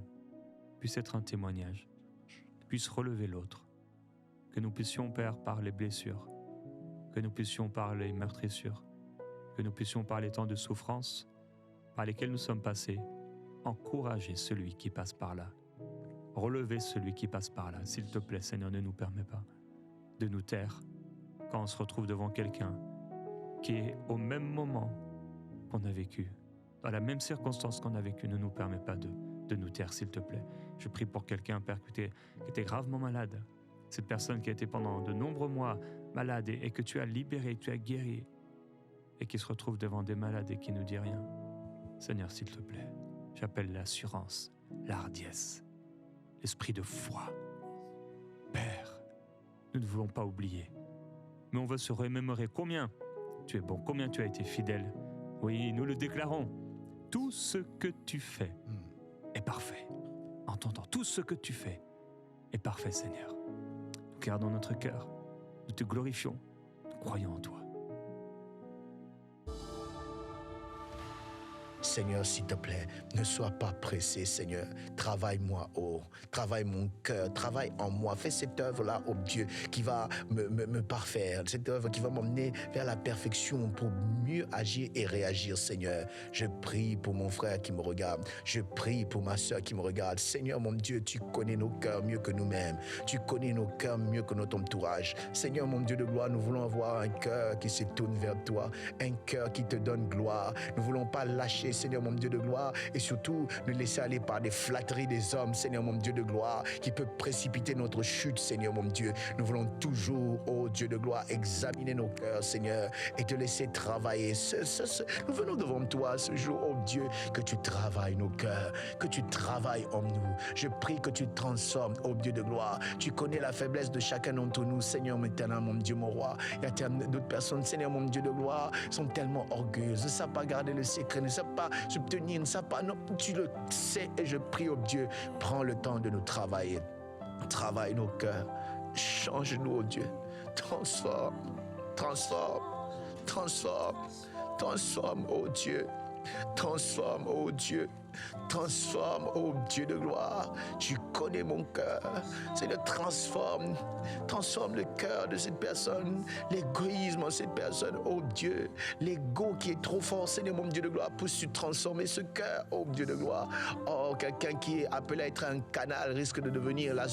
puissent être un témoignage, puissent relever l'autre. Que nous puissions, Père, par les blessures, que nous puissions par les meurtrissures, que nous puissions par les temps de souffrance par lesquels nous sommes passés, encourager celui qui passe par là. Relever celui qui passe par là. S'il te plaît, Seigneur, ne nous permets pas de nous taire quand on se retrouve devant quelqu'un qui est au même moment qu'on a vécu, dans la même circonstance qu'on a vécu. Ne nous permets pas de nous taire, s'il te plaît. Je prie pour quelqu'un, Père, qui était gravement malade. Cette personne qui a été pendant de nombreux mois malade et que tu as libéré, tu as guéri, et qui se retrouve devant des malades et qui ne dit rien. Seigneur, s'il te plaît, j'appelle l'assurance, la hardiesse, l'esprit de foi. Père, nous ne voulons pas oublier, mais on veut se remémorer combien tu es bon, combien tu as été fidèle. Oui, nous le déclarons. Tout ce que tu fais est parfait. Entendons, tout ce que tu fais est parfait, Seigneur. Nous gardons notre cœur, nous te glorifions, nous croyons en toi. Seigneur, s'il te plaît, ne sois pas pressé, Seigneur. Travaille-moi, travaille mon cœur, travaille en moi. Fais cette œuvre-là, oh Dieu, qui va me parfaire, cette œuvre qui va m'emmener vers la perfection pour mieux agir et réagir, Seigneur. Je prie pour mon frère qui me regarde. Je prie pour ma soeur qui me regarde. Seigneur, mon Dieu, tu connais nos cœurs mieux que nous-mêmes. Tu connais nos cœurs mieux que notre entourage. Seigneur, mon Dieu de gloire, nous voulons avoir un cœur qui se tourne vers toi, un cœur qui te donne gloire. Nous ne voulons pas lâcher, Seigneur, mon Dieu de gloire, et surtout nous laisser aller par des flatteries des hommes, Seigneur, mon Dieu de gloire, qui peut précipiter notre chute, Seigneur, mon Dieu. Nous voulons toujours, oh Dieu de gloire, examiner nos cœurs, Seigneur, et te laisser travailler. Nous venons devant toi ce jour, oh Dieu, que tu travailles nos cœurs, que tu travailles en nous. Je prie que tu transformes, oh Dieu de gloire. Tu connais la faiblesse de chacun d'entre nous, Seigneur, éternel, mon Dieu, mon roi. Il y a d'autres personnes, Seigneur, mon Dieu de gloire, sont tellement orgueilleuses, ne savent pas garder le secret, ne savent pas subtenir, ne savent pas, non, tu le sais, et je prie, oh Dieu, prends le temps de nous travailler. Travaille nos cœurs, change-nous, oh Dieu, transforme, oh Dieu, transforme, oh Dieu. Transforme, oh Dieu de gloire. Tu connais mon cœur. Seigneur, transforme le cœur de cette personne, l'égoïsme de cette personne, oh Dieu, l'ego qui est trop fort, Seigneur, mon Dieu de gloire, puisses-tu transformer ce cœur, oh Dieu de gloire. Oh, quelqu'un qui est appelé à être un canal risque de devenir la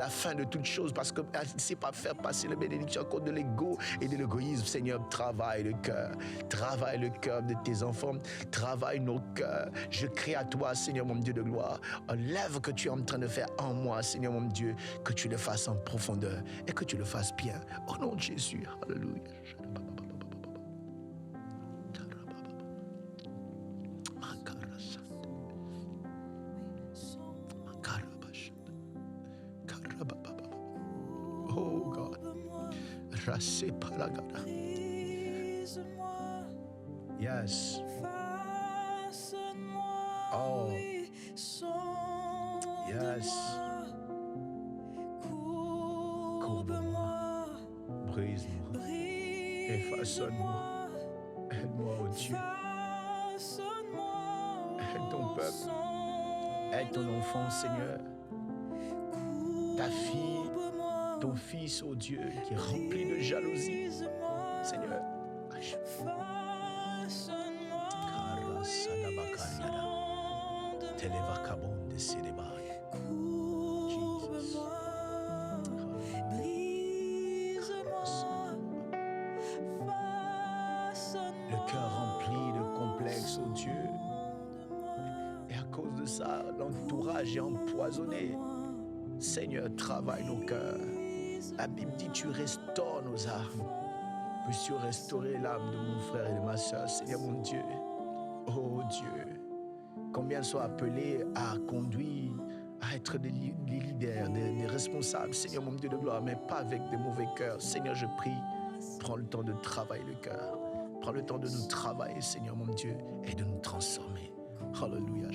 fin de toute chose parce qu'il ne sait pas faire passer la bénédiction à cause de l'ego et de l'égoïsme. Seigneur, travaille le cœur de tes enfants, travaille nos cœurs. Je crie à toi, Seigneur, mon Dieu de gloire, l'œuvre que tu es en train de faire en moi, Seigneur, mon Dieu, que tu le fasses en profondeur et que tu le fasses bien. Au nom de Jésus, alléluia. Oh God, Rassé Palagada. Yes. Oh. Yes. Courbe-moi. Brise-moi. Effaçonne-moi. Aide-moi, oh Dieu. Aide ton peuple. Aide ton enfant, Seigneur. Ta fille, ton fils, oh Dieu, qui est rempli de jalousie. Seigneur. Le cœur rempli de complexes, oh Dieu. Et à cause de ça, l'entourage est empoisonné. Seigneur, travaille nos cœurs. La Bible dit, tu restaures nos âmes. Puisses-tu restaurer l'âme de mon frère et de ma soeur, Seigneur mon Dieu. Oh Dieu, combien sont appelés à conduire, à être des leaders, des responsables, Seigneur mon Dieu de gloire, mais pas avec des mauvais cœurs. Seigneur, je prie, prends le temps de travailler le cœur. Prends le temps de nous travailler, Seigneur mon Dieu, et de nous transformer. Alléluia.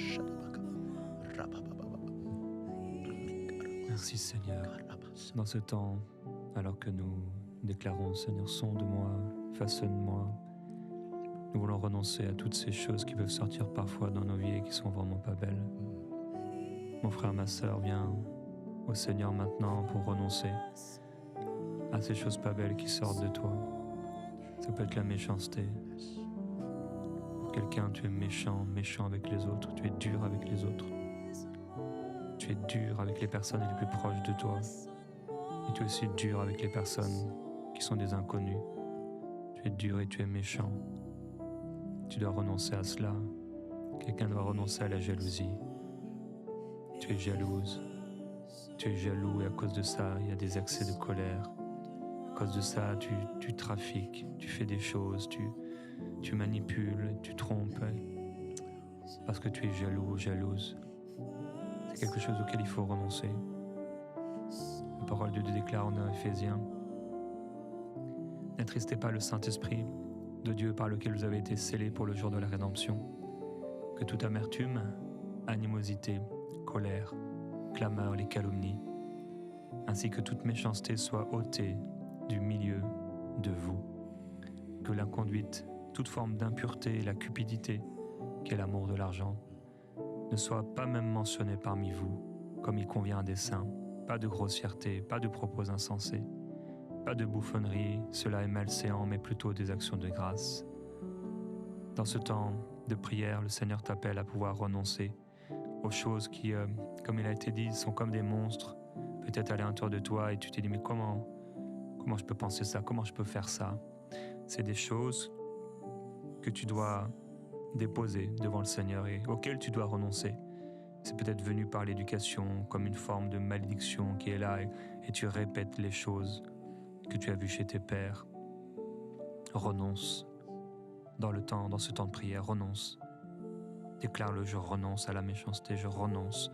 Merci Seigneur. Dans ce temps, alors que nous déclarons, Seigneur, sonde-moi, façonne-moi, nous voulons renoncer à toutes ces choses qui peuvent sortir parfois dans nos vies et qui sont vraiment pas belles. Mon frère, ma sœur, viens au Seigneur maintenant pour renoncer à ces choses pas belles qui sortent de toi. Ça peut être la méchanceté. Pour quelqu'un, tu es méchant avec les autres, tu es dur avec les autres. Tu es dur avec les personnes les plus proches de toi. Et tu es aussi dur avec les personnes qui sont des inconnus. Tu es dur et tu es méchant. Tu dois renoncer à cela. Quelqu'un doit renoncer à la jalousie. Tu es jalouse. Tu es jaloux et à cause de ça, il y a des accès de colère. À cause de ça, tu trafiques, tu fais des choses, tu manipules, tu trompes. Parce que tu es jaloux ou jalouse. C'est quelque chose auquel il faut renoncer. La parole de Dieu déclare en Éphésiens: n'attristez pas le Saint-Esprit de Dieu par lequel vous avez été scellés pour le jour de la rédemption. Que toute amertume, animosité, colère, clameur, les calomnies, ainsi que toute méchanceté soit ôtée du milieu de vous. Que l'inconduite, toute forme d'impureté et la cupidité qui est l'amour de l'argent, ne soit pas même mentionné parmi vous, comme il convient à des saints. Pas de grossièreté, pas de propos insensés, pas de bouffonnerie, cela est malséant, mais plutôt des actions de grâce. Dans ce temps de prière, le Seigneur t'appelle à pouvoir renoncer aux choses qui, comme il a été dit, sont comme des monstres, peut-être aléatoires de toi, et tu te dis, mais comment je peux penser ça, comment je peux faire ça? C'est des choses que tu dois déposer devant le Seigneur et auxquelles tu dois renoncer. C'est peut-être venu par l'éducation comme une forme de malédiction qui est là et tu répètes les choses que tu as vues chez tes pères. Renonce dans ce temps de prière, renonce. Déclare-le, je renonce à la méchanceté, je renonce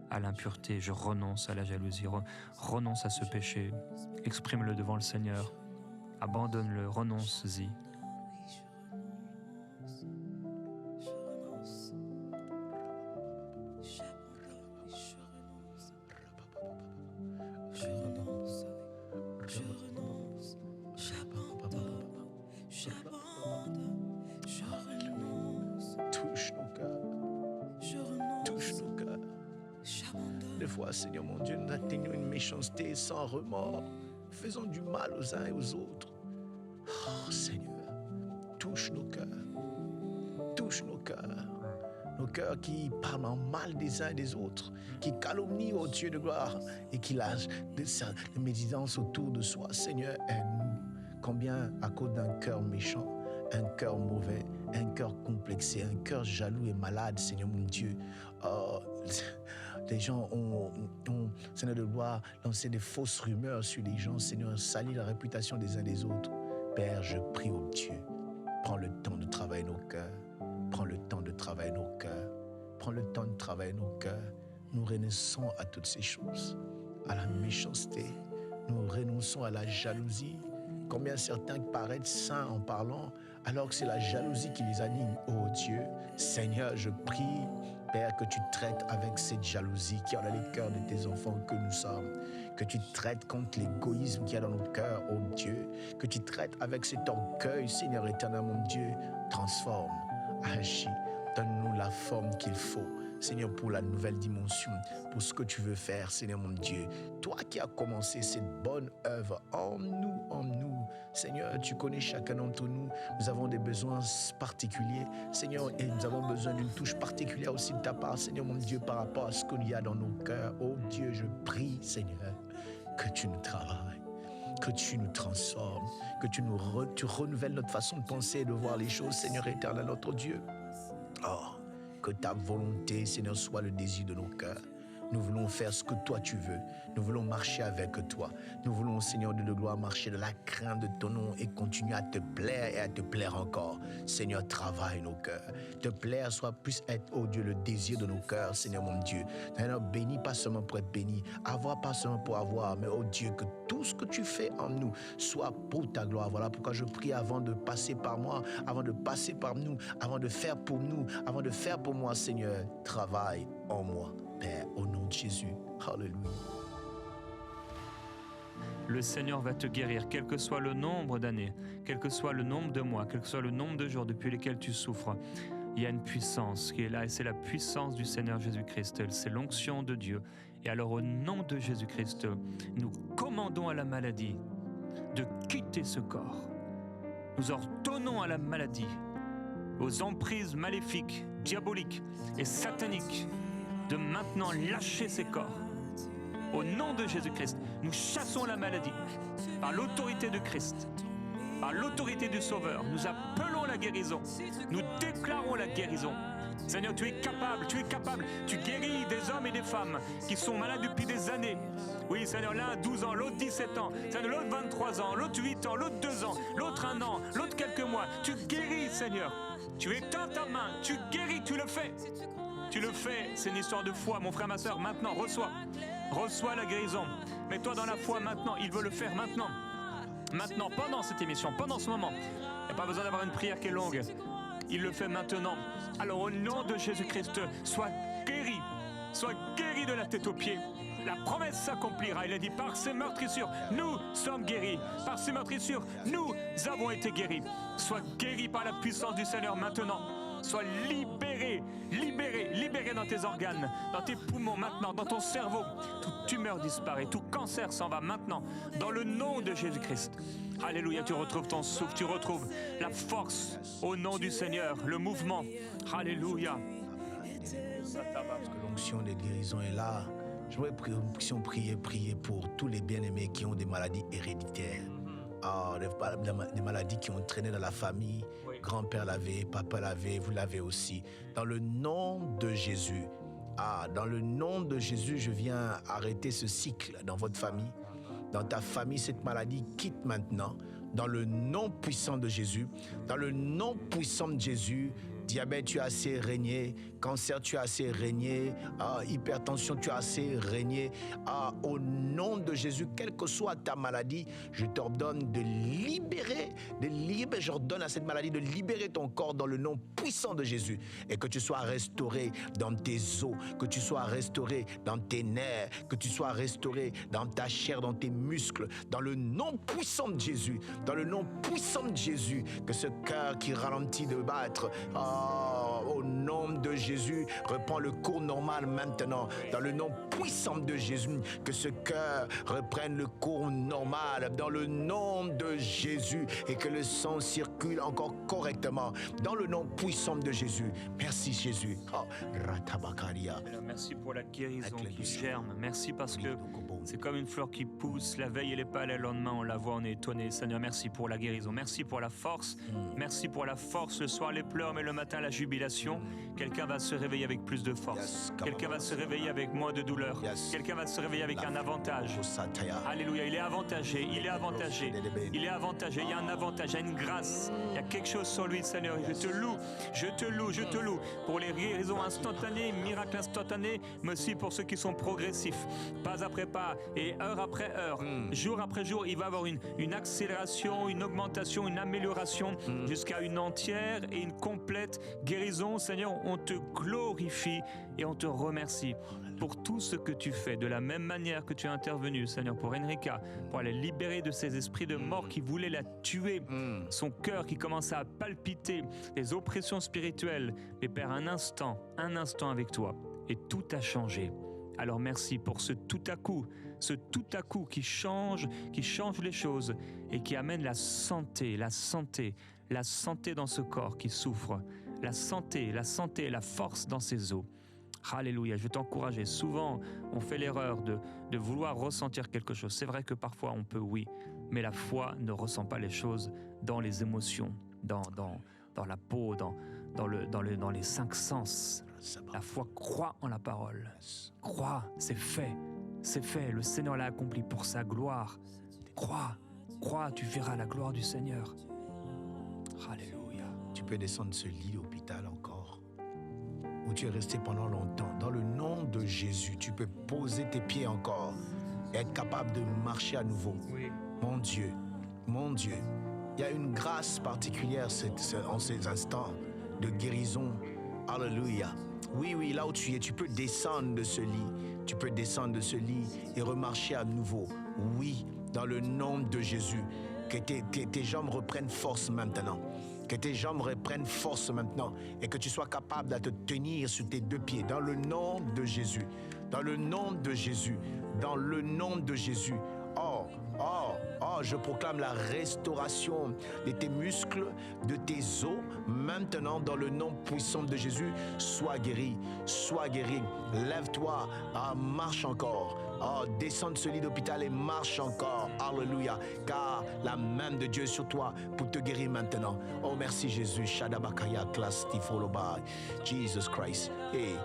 à l'impureté, je renonce à la jalousie, renonce à ce péché. Exprime-le devant le Seigneur, abandonne-le, renonce-y. Touche nos cœurs. Touche nos cœurs. Des fois, Seigneur mon Dieu, nous atteignons une méchanceté sans remords. Faisons du mal aux uns et aux autres. Oh Seigneur, touche nos cœurs. Touche nos cœurs. Nos cœurs qui parlent en mal des uns et des autres, qui calomnient au Dieu de gloire et qui lâchent des médisances autour de soi. Seigneur, aide-nous. Combien à cause d'un cœur méchant, un cœur mauvais, un cœur complexé, un cœur jaloux et malade, Seigneur mon Dieu. Les gens ont, Seigneur de gloire, lancé des fausses rumeurs sur les gens, Seigneur, salir la réputation des uns des autres. Père, je prie au Dieu, prends le temps de travailler nos cœurs, prends le temps de travailler nos cœurs, prends le temps de travailler nos cœurs. Nous renonçons à toutes ces choses, à la méchanceté, nous renonçons à la jalousie. Combien certains paraissent saints en parlant, alors que c'est la jalousie qui les anime. Oh Dieu, Seigneur, je prie, Père, que tu traites avec cette jalousie qui est dans les cœurs de tes enfants que nous sommes. Que tu traites contre l'égoïsme qui est dans nos cœurs, oh Dieu. Que tu traites avec cet orgueil, Seigneur éternel, mon Dieu. Transforme, agis, donne-nous la forme qu'il faut. Seigneur, pour la nouvelle dimension, pour ce que tu veux faire, Seigneur mon Dieu. Toi qui as commencé cette bonne œuvre en nous. Seigneur, tu connais chacun d'entre nous. Nous avons des besoins particuliers, Seigneur, et nous avons besoin d'une touche particulière aussi de ta part, Seigneur mon Dieu, par rapport à ce qu'il y a dans nos cœurs. Oh Dieu, je prie, Seigneur, que tu nous travailles, que tu nous transformes, que tu renouvelles notre façon de penser et de voir les choses, Seigneur éternel, notre Dieu. Oh, que ta volonté, Seigneur, soit le désir de nos cœurs. Nous voulons faire ce que toi tu veux. Nous voulons marcher avec toi. Nous voulons, Seigneur de gloire, marcher de la crainte de ton nom et continuer à te plaire et à te plaire encore. Seigneur, travaille nos cœurs. Te plaire soit plus être, oh Dieu, le désir de nos cœurs, Seigneur mon Dieu. Seigneur, bénis pas seulement pour être béni, avoir pas seulement pour avoir, mais oh Dieu, que tout ce que tu fais en nous soit pour ta gloire. Voilà pourquoi je prie avant de passer par moi, avant de passer par nous, avant de faire pour nous, avant de faire pour moi, Seigneur, travaille en moi. Père, au nom de Jésus, alléluia. Le Seigneur va te guérir, quel que soit le nombre d'années, quel que soit le nombre de mois, quel que soit le nombre de jours depuis lesquels tu souffres. Il y a une puissance qui est là et c'est la puissance du Seigneur Jésus-Christ, c'est l'onction de Dieu. Et alors au nom de Jésus-Christ, nous commandons à la maladie de quitter ce corps. Nous ordonnons à la maladie, aux emprises maléfiques, diaboliques et sataniques, de maintenant lâcher ces corps. Au nom de Jésus-Christ, nous chassons la maladie par l'autorité de Christ, par l'autorité du Sauveur. Nous appelons la guérison, nous déclarons la guérison. Seigneur, tu es capable, tu guéris des hommes et des femmes qui sont malades depuis des années. Oui, Seigneur, l'un 12 ans, l'autre 17 ans, Seigneur, l'autre 23 ans, l'autre 8 ans, l'autre 2 ans, l'autre 1 an, l'autre quelques mois. Tu guéris, Seigneur. Tu étends ta main, tu guéris, tu le fais. Tu le fais, c'est une histoire de foi, mon frère, ma soeur. Maintenant, reçois la guérison. Mets-toi dans la foi maintenant, il veut le faire maintenant. Maintenant, pendant cette émission, pendant ce moment. Il n'y a pas besoin d'avoir une prière qui est longue. Il le fait maintenant. Alors au nom de Jésus-Christ, sois guéri de la tête aux pieds. La promesse s'accomplira. Il a dit, par ses meurtrissures, nous sommes guéris. Par ses meurtrissures, nous avons été guéris. Sois guéri par la puissance du Seigneur maintenant. Sois libéré, libéré, libéré dans tes organes, dans tes poumons maintenant, dans ton cerveau. Toute tumeur disparaît, tout cancer s'en va maintenant, dans le nom de Jésus-Christ. Alléluia, tu retrouves ton souffle, tu retrouves la force au nom du Seigneur, le mouvement. Alléluia. Parce que l'onction de guérison est là. Je voudrais prier pour tous les bien-aimés qui ont des maladies héréditaires. Des maladies qui ont traîné dans la famille. Oui. Grand-père l'avait, papa l'avait, vous l'avez aussi. Dans le nom de Jésus. Dans le nom de Jésus, je viens arrêter ce cycle dans votre famille. Dans ta famille, cette maladie quitte maintenant. Dans le nom puissant de Jésus. Dans le nom puissant de Jésus. Diabète, tu as assez régné. Cancer, tu as assez régné. Hypertension, tu as assez régné. Au nom de Jésus, quelle que soit ta maladie, je t'ordonne de libérer, j'ordonne à cette maladie de libérer ton corps dans le nom puissant de Jésus. Et que tu sois restauré dans tes os, que tu sois restauré dans tes nerfs, que tu sois restauré dans ta chair, dans tes muscles, dans le nom puissant de Jésus, dans le nom puissant de Jésus, que ce cœur qui ralentit de battre, au nom de Jésus, reprends le cours normal maintenant. Dans le nom puissant de Jésus, que ce cœur reprenne le cours normal. Dans le nom de Jésus, et que le sang circule encore correctement. Dans le nom puissant de Jésus. Merci Jésus. Merci pour la guérison qui germe. Merci parce que c'est comme une fleur qui pousse. La veille, elle est pâle, le lendemain, on la voit, on est étonné. Seigneur, merci pour la guérison. Merci pour la force. Merci pour la force. Le soir, les pleurs, mais le matin, la jubilation. Quelqu'un va se réveiller avec plus de force. Quelqu'un va se réveiller avec moins de douleur. Quelqu'un va se réveiller avec un avantage. Alléluia, il est avantagé, il est avantagé. Il est avantagé, il y a un avantage, il y a une grâce. Il y a quelque chose sur lui, Seigneur. Je te loue, je te loue, je te loue. Pour les guérisons instantanées, miracles instantanés, mais aussi pour ceux qui sont progressifs. Pas après pas, et heure après heure, jour après jour, il va y avoir une accélération, une augmentation, une amélioration, jusqu'à une entière et une complète guérison. Seigneur, on te glorifie et on te remercie pour tout ce que tu fais, de la même manière que tu es intervenu, Seigneur, pour Enrica, pour aller libérer de ces esprits de mort qui voulaient la tuer, son cœur qui commençait à palpiter, les oppressions spirituelles. Mais Père, un instant avec toi, et tout a changé. Alors merci pour ce tout à coup qui change les choses et qui amène la santé dans ce corps qui souffre, la santé, la force dans ses os. Alléluia, je veux t'encourager. Souvent, on fait l'erreur de vouloir ressentir quelque chose. C'est vrai que parfois on peut, oui, mais la foi ne ressent pas les choses dans les émotions, dans la peau, dans les cinq sens. La foi croit en la parole. Crois, c'est fait. Le Seigneur l'a accompli pour sa gloire. Crois, tu verras la gloire du Seigneur. Alléluia. Tu peux descendre ce lit d'hôpital encore, où tu es resté pendant longtemps. Dans le nom de Jésus, tu peux poser tes pieds encore et être capable de marcher à nouveau. Oui. Mon Dieu, il y a une grâce particulière en ces instants de guérison. Alléluia. Oui, là où tu es, tu peux descendre de ce lit. Tu peux descendre de ce lit et remarcher à nouveau. Oui, dans le nom de Jésus. Que tes jambes reprennent force maintenant. Que tes jambes reprennent force maintenant. Et que tu sois capable de te tenir sur tes deux pieds. Dans le nom de Jésus. Dans le nom de Jésus. Dans le nom de Jésus. Je proclame la restauration de tes muscles, de tes os. Maintenant, dans le nom puissant de Jésus, sois guéri. Lève-toi, marche encore. Descends de ce lit d'hôpital et marche encore. Alléluia. Car la main de Dieu est sur toi pour te guérir maintenant. Oh, merci Jésus. Shadabakaya Klas Tifolobai. Jesus Christ. Hey.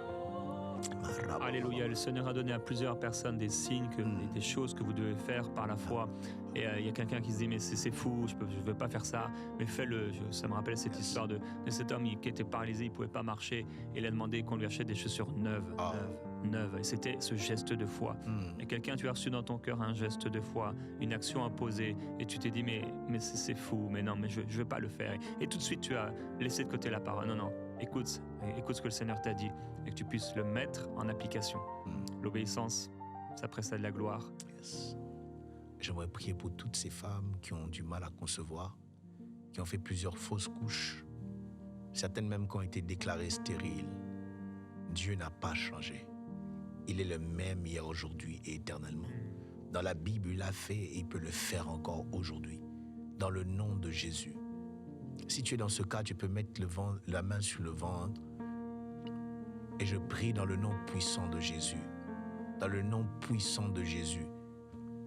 Alléluia, le Seigneur a donné à plusieurs personnes des signes, des choses que vous devez faire par la foi. Et il y a quelqu'un qui se dit mais c'est fou, je ne veux pas faire ça, mais fais-le. Ça me rappelle cette histoire de cet homme qui était paralysé, il ne pouvait pas marcher, et il a demandé qu'on lui achète des chaussures neuves. Et c'était ce geste de foi. Et quelqu'un, tu as reçu dans ton cœur un geste de foi, une action à poser, et tu t'es dit mais c'est fou, mais non, mais je ne veux pas le faire. Et tout de suite tu as laissé de côté la parole. Non, écoute ce que le Seigneur t'a dit, et que tu puisses le mettre en application. L'obéissance, ça précède la gloire. Yes. J'aimerais prier pour toutes ces femmes qui ont du mal à concevoir, qui ont fait plusieurs fausses couches, certaines même qui ont été déclarées stériles. Dieu n'a pas changé. Il est le même hier, aujourd'hui et éternellement. Dans la Bible, il l'a fait et il peut le faire encore aujourd'hui. Dans le nom de Jésus. Si tu es dans ce cas, tu peux mettre la main sur le ventre. Et je prie dans le nom puissant de Jésus. Dans le nom puissant de Jésus.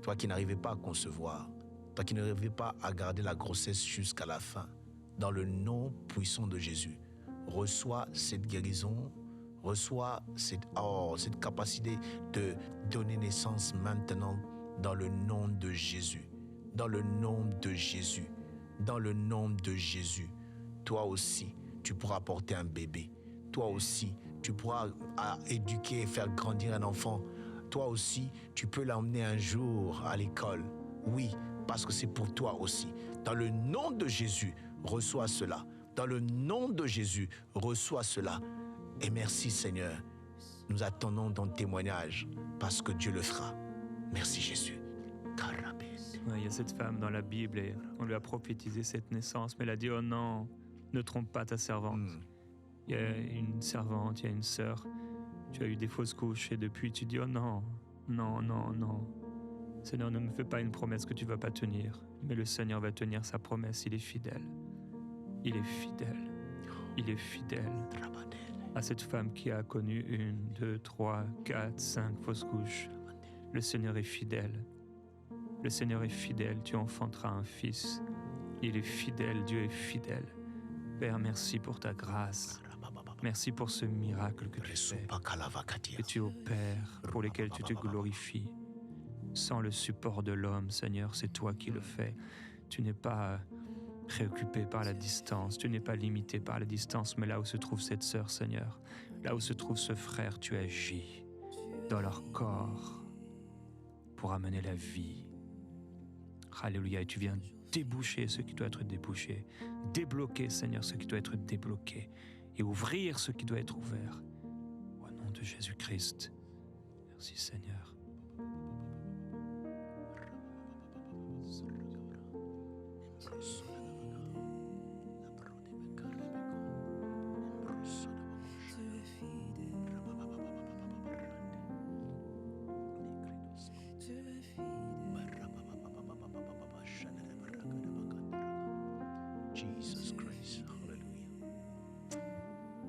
Toi qui n'arrivais pas à concevoir. Toi qui n'arrivais pas à garder la grossesse jusqu'à la fin. Dans le nom puissant de Jésus. Reçois cette guérison. Reçois cette capacité de donner naissance maintenant dans le nom de Jésus. Dans le nom de Jésus. Dans le nom de Jésus. Toi aussi, tu pourras porter un bébé. Toi aussi, tu pourras éduquer et faire grandir un enfant. Toi aussi, tu peux l'emmener un jour à l'école. Oui, parce que c'est pour toi aussi. Dans le nom de Jésus, reçois cela. Dans le nom de Jésus, reçois cela. Et merci Seigneur. Nous attendons ton témoignage parce que Dieu le fera. Merci Jésus. Il y a cette femme dans la Bible et on lui a prophétisé cette naissance, mais elle a dit « Oh non, ne trompe pas ta servante. Il y a une servante, il y a une sœur, tu as eu des fausses couches et depuis tu dis « Oh non, non, non, non. Seigneur, ne me fais pas une promesse que tu ne vas pas tenir. » Mais le Seigneur va tenir sa promesse, il est fidèle. Il est fidèle. Il est fidèle à cette femme qui a connu 1, 2, 3, 4, 5 fausses couches. Le Seigneur est fidèle. Le Seigneur est fidèle, tu enfanteras un fils. Il est fidèle, Dieu est fidèle. Père, merci pour ta grâce. Merci pour ce miracle que tu fais, que tu opères, pour lesquels tu te glorifies. Sans le support de l'homme, Seigneur, c'est toi qui le fais. Tu n'es pas préoccupé par la distance, tu n'es pas limité par la distance, mais là où se trouve cette sœur, Seigneur, là où se trouve ce frère, tu agis dans leur corps pour amener la vie. Alléluia, et tu viens déboucher ce qui doit être débouché, débloquer, Seigneur, ce qui doit être débloqué, et ouvrir ce qui doit être ouvert. Au nom de Jésus-Christ. Merci, Seigneur. Jesus Christ, hallelujah.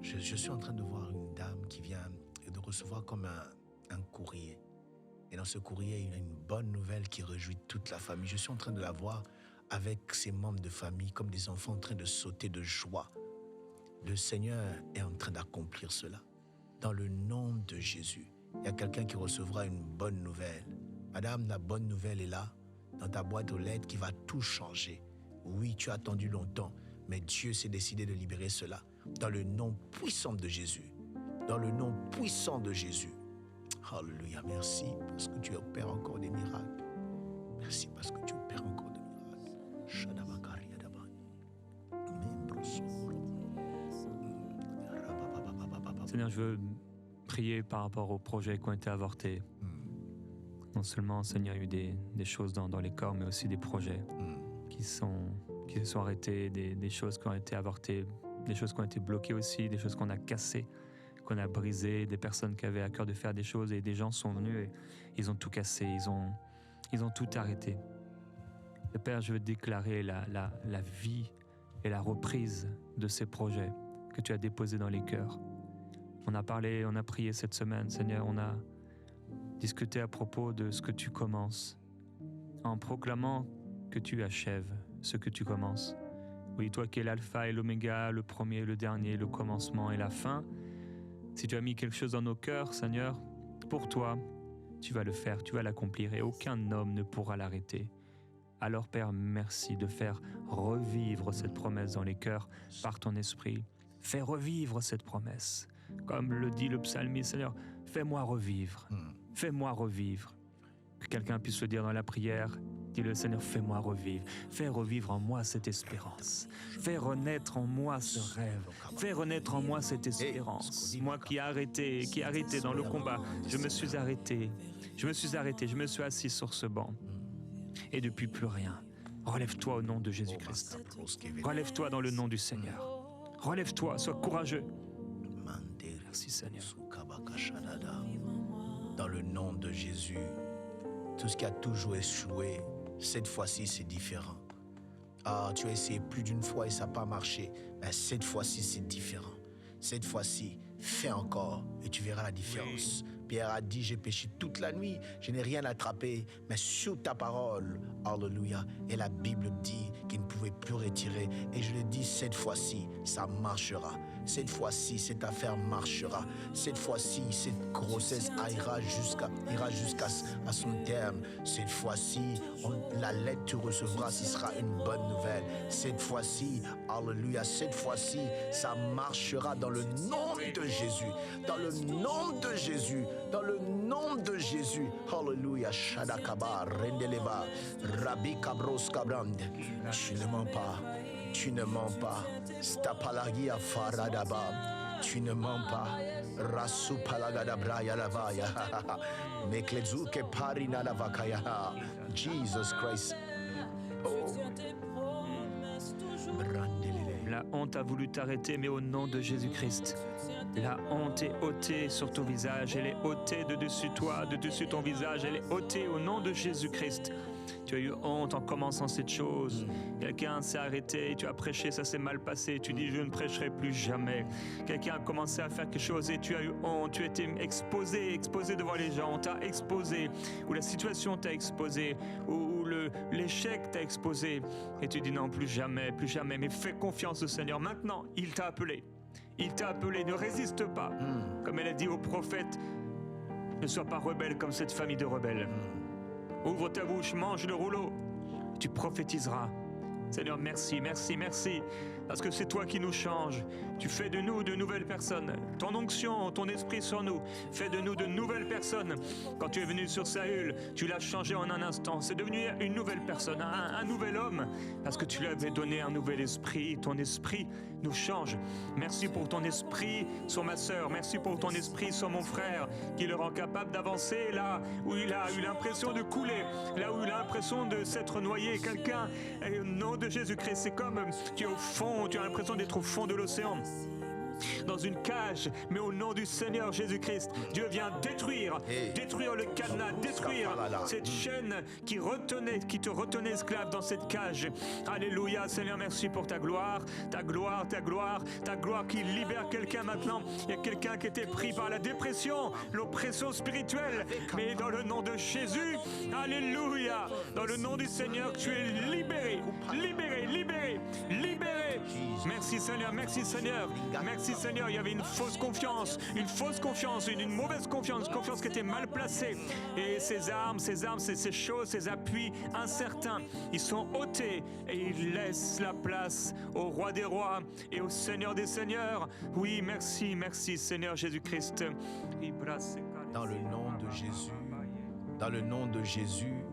Je suis en train de voir une dame qui vient de recevoir comme un courrier. Et dans ce courrier, il y a une bonne nouvelle qui réjouit toute la famille. Je suis en train de la voir avec ses membres de famille comme des enfants en train de sauter de joie. Le Seigneur est en train d'accomplir cela. Dans le nom de Jésus, il y a quelqu'un qui recevra une bonne nouvelle. Madame, la bonne nouvelle est là, dans ta boîte aux lettres qui va tout changer. Oui, tu as attendu longtemps, mais Dieu s'est décidé de libérer cela. Dans le nom puissant de Jésus. Dans le nom puissant de Jésus. Alléluia, merci parce que tu opères encore des miracles. Merci parce que tu opères encore des miracles. Seigneur, je veux prier par rapport aux projets qui ont été avortés. Non seulement, Seigneur, il y a eu des choses dans les corps, mais aussi des projets qui se sont arrêtés, des choses qui ont été avortées, des choses qui ont été bloquées aussi, des choses qu'on a cassées, qu'on a brisées, des personnes qui avaient à cœur de faire des choses et des gens sont venus et ils ont tout cassé, ils ont tout arrêté. Et Père, je veux déclarer la vie et la reprise de ces projets que tu as déposés dans les cœurs. On a prié cette semaine, Seigneur, on a discuté à propos de ce que tu commences, en proclamant que tu achèves ce que tu commences. Oui, toi qui es l'alpha et l'oméga, le premier et le dernier, le commencement et la fin, si tu as mis quelque chose dans nos cœurs, Seigneur, pour toi, tu vas le faire, tu vas l'accomplir et aucun homme ne pourra l'arrêter. Alors Père, merci de faire revivre cette promesse dans les cœurs par ton esprit. Fais revivre cette promesse. Comme le dit le psalmiste, Seigneur, fais-moi revivre. Fais-moi revivre. Que quelqu'un puisse le dire dans la prière. Dis-le, Seigneur, fais-moi revivre. Fais revivre en moi cette espérance. Fais renaître en moi ce rêve. Fais renaître en moi cette espérance. Moi qui ai arrêté dans le combat, je me suis arrêté, je me suis assis sur ce banc. Et depuis plus rien. Relève-toi au nom de Jésus-Christ. Relève-toi dans le nom du Seigneur. Relève-toi, sois courageux. Merci Seigneur. Dans le nom de Jésus, tout ce qui a toujours échoué, cette fois-ci c'est différent. Ah, tu as essayé plus d'une fois et ça n'a pas marché. Mais cette fois-ci c'est différent. Cette fois-ci, fais encore et tu verras la différence. Oui. Pierre a dit, j'ai péché toute la nuit, je n'ai rien attrapé, mais sur ta parole, alléluia. Et la Bible dit qu'il ne pouvait plus retirer. Et je le dis, cette fois-ci, ça marchera. Cette fois-ci, cette affaire marchera. Cette fois-ci, cette grossesse ira jusqu'à son terme. Cette fois-ci, la lettre que tu recevras, ce sera une bonne nouvelle. Cette fois-ci, alléluia, cette fois-ci, ça marchera dans le nom de Jésus. Dans le nom de Jésus. Dans le nom de Jésus. Alléluia. Shadakaba, Rendeleva, Rabbi Kabros Kabrand. Tu ne mens pas. Tu ne mens pas. Stapalagia Faradaba. Tu ne mens pas. Rasu Palagadabra Yalavaya. Meklezuke Parina Lavakaya. Jesus Christ. Oh. La honte a voulu t'arrêter, mais au nom de Jésus-Christ, la honte est ôtée sur ton visage, elle est ôtée de dessus toi, de dessus ton visage, elle est ôtée au nom de Jésus-Christ. Tu as eu honte en commençant cette chose. Quelqu'un s'est arrêté, tu as prêché, ça s'est mal passé. Tu dis, je ne prêcherai plus jamais. Quelqu'un a commencé à faire quelque chose et tu as eu honte. Tu as été exposé devant les gens. On t'a exposé. Ou la situation t'a exposé. Ou l'échec t'a exposé. Et tu dis, non, plus jamais, plus jamais. Mais fais confiance au Seigneur. Maintenant, il t'a appelé. Il t'a appelé. Ne résiste pas. Comme elle a dit au prophète, ne sois pas rebelle comme cette famille de rebelles. Ouvre ta bouche, mange le rouleau, tu prophétiseras. Seigneur, merci, merci, merci, parce que c'est toi qui nous changes. Tu fais de nous de nouvelles personnes. Ton onction, ton esprit sur nous, fait de nous de nouvelles personnes. Quand tu es venu sur Saül, tu l'as changé en un instant. C'est devenu une nouvelle personne, un nouvel homme, parce que tu lui avais donné un nouvel esprit. Ton esprit nous change. Merci pour ton esprit sur ma sœur. Merci pour ton esprit sur mon frère, qui le rend capable d'avancer là où il a eu l'impression de couler, là où il a l'impression de s'être noyé. Quelqu'un, au nom de Jésus-Christ, c'est comme tu es au fond, tu as l'impression d'être au fond de l'océan, dans une cage, mais au nom du Seigneur Jésus-Christ, Dieu vient détruire le cadenas, détruire cette chaîne qui te retenait esclave dans cette cage. Alléluia, Seigneur, merci pour ta gloire, ta gloire, ta gloire, ta gloire qui libère quelqu'un maintenant. Il y a quelqu'un qui était pris par la dépression, l'oppression spirituelle, mais dans le nom de Jésus, alléluia, dans le nom du Seigneur, tu es libéré, libéré, libéré, libéré. Merci Seigneur, merci Seigneur, merci Seigneur. Il y avait une fausse confiance, une mauvaise confiance, une confiance qui était mal placée. Et ces armes, ces choses, ces appuis incertains, ils sont ôtés et ils laissent la place au roi des rois et au Seigneur des seigneurs. Oui, merci, merci Seigneur Jésus-Christ. Dans le nom de Jésus, dans le nom de Jésus,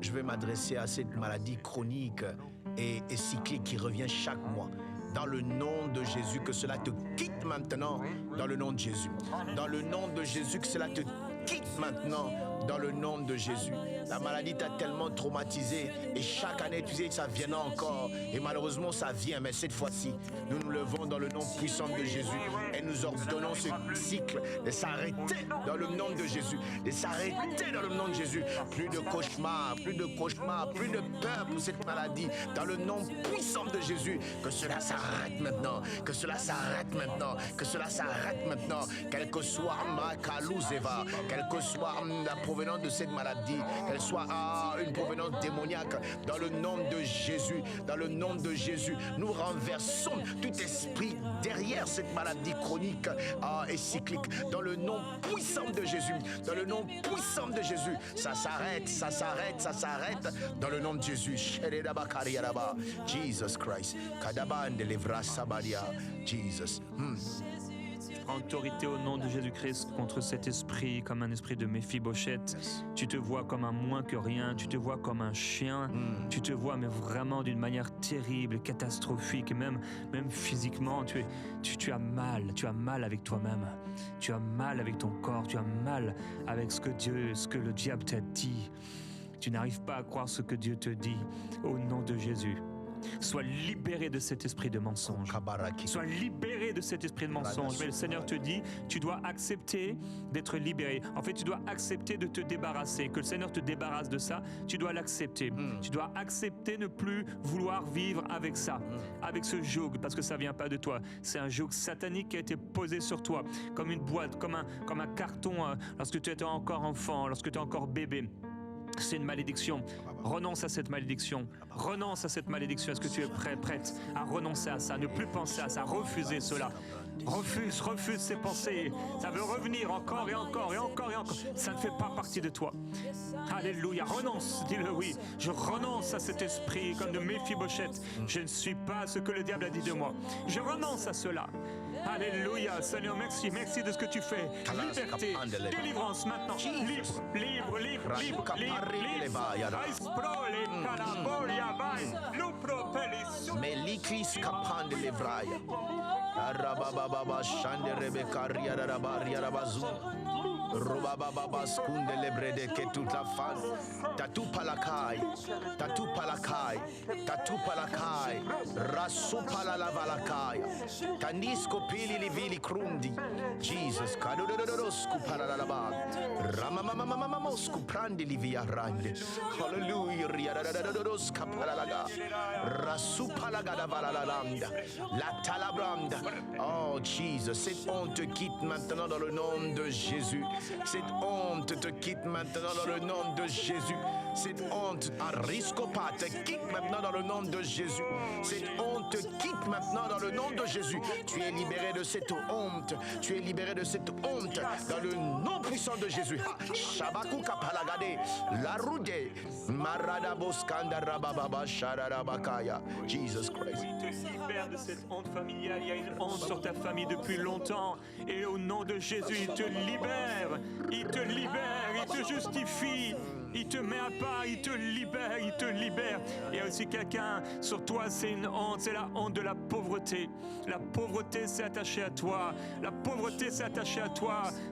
je vais m'adresser à cette maladie chronique et cyclique qui revient chaque mois. Dans le nom de Jésus, que cela te quitte maintenant, dans le nom de Jésus. Dans le nom de Jésus, que cela te quitte maintenant, dans le nom de Jésus. La maladie t'a tellement traumatisé et chaque année, tu sais, ça vient encore. Et malheureusement, ça vient. Mais cette fois-ci, nous nous levons dans le nom puissant de Jésus et nous ordonnons ce cycle de s'arrêter dans le nom de Jésus. De s'arrêter dans le nom de Jésus. Plus de cauchemars, plus de cauchemars, plus de peur pour cette maladie. Dans le nom puissant de Jésus, que cela s'arrête maintenant. Que cela s'arrête maintenant. Que cela s'arrête maintenant. Quel que soit ma kalouzeva, quel que soit la provenance de cette maladie, qu'elle soit une provenance démoniaque, dans le nom de Jésus, dans le nom de Jésus, nous renversons tout esprit derrière cette maladie chronique et cyclique, dans le nom puissant de Jésus, dans le nom puissant de Jésus, ça s'arrête, ça s'arrête, ça s'arrête, dans le nom de Jésus. Jesus Christ, Jesus. Je prends autorité au nom de Jésus-Christ contre cet esprit, comme un esprit de Méphibosheth. Tu te vois comme un moins que rien, tu te vois comme un chien, tu te vois mais vraiment d'une manière terrible, catastrophique, même physiquement, tu as mal avec toi-même, tu as mal avec ton corps, tu as mal avec ce que le diable t'a dit. Tu n'arrives pas à croire ce que Dieu te dit. Au nom de Jésus, Sois libéré de cet esprit de mensonge. Sois libéré de cet esprit de mensonge. Mais le Seigneur te dit, tu dois accepter d'être libéré. En fait, tu dois accepter de te débarrasser. Que le Seigneur te débarrasse de ça, tu dois l'accepter. Tu dois accepter de ne plus vouloir vivre avec ça, avec ce joug, parce que ça vient pas de toi. C'est un joug satanique qui a été posé sur toi, comme une boîte, comme un carton, lorsque tu étais encore enfant, lorsque tu es encore bébé. C'est une malédiction. Renonce à cette malédiction. Renonce à cette malédiction. Est-ce que tu es prête à renoncer à ça, ne plus penser à ça, refuser cela? Refuse ces pensées. Ça veut revenir encore et encore et encore et encore. Ça ne fait pas partie de toi. Alléluia. Renonce, dis-le oui. Je renonce à cet esprit comme de Méphibosheth. Je ne suis pas ce que le diable a dit de moi. Je renonce à cela. Alléluia. Seigneur, merci. Merci de ce que tu fais. Liberté, délivrance maintenant. Libre. Melikis kapande levraya. Arabababa shande rebeka riarabaria rabazu. Robababa skunde lebrede ke toute la fan. Tatu palakai. Rasu palalavalakaya. Tanisco pili livili krundi. Jesus kadododosku palalaba. Ramamamamamamosku prandi livia rande. Hallelujah. Riaradodos kapalalaga. Rasu palagada valalalanda. La talabranda. Oh Jesus, cette honte te quitte maintenant dans le nom de Jésus. Cette honte te quitte maintenant dans le nom de Jésus. Cette honte à risque pas te quitte maintenant dans le nom de Jésus. Cette honte te quitte maintenant dans le nom de Jésus. Tu es libéré de cette honte. Tu es libéré de cette honte dans le nom puissant de Jésus. Shabaku kapalagade la rude marada boskanda rababa shararabakaya. Jesus Christ. Il te libère de cette honte familiale. Il y a une honte sur ta famille depuis longtemps. Et au nom de Jésus, il te libère. Il te libère. Il te justifie. Il te met à part, il te libère. Il y a aussi quelqu'un sur toi, c'est une honte, c'est la honte de la pauvreté. La pauvreté s'est attachée à toi.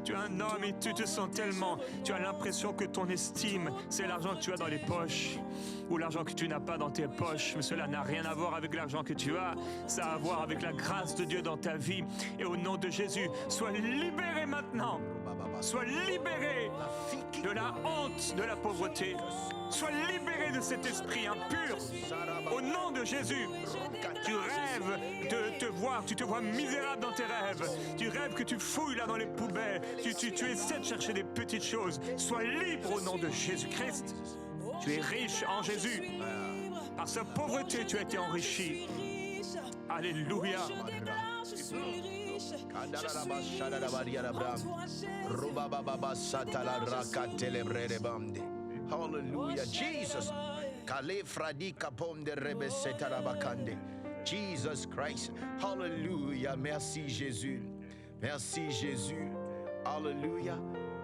Tu es un homme et tu te sens tellement. Tu as l'impression que ton estime, c'est l'argent que tu as dans les poches ou l'argent que tu n'as pas dans tes poches. Mais cela n'a rien à voir avec l'argent que tu as. Ça a à voir avec la grâce de Dieu dans ta vie. Et au nom de Jésus, sois libéré maintenant. Sois libéré de la honte de la pauvreté. Sois libéré de cet esprit impur. Au nom de Jésus, tu rêves de te voir, tu te vois misérable dans tes rêves. Tu rêves que tu fouilles là dans les poubelles. Tu essaies de chercher des petites choses. Sois libre au nom de Jésus-Christ. Tu es riche en Jésus. Par sa pauvreté, tu as été enrichi. Alléluia. Hallelujah, Jesus. Kale fradi kapom de rebe setarabakande. Jesus Christ. Hallelujah. Merci Jésus. Merci Jésus. Hallelujah.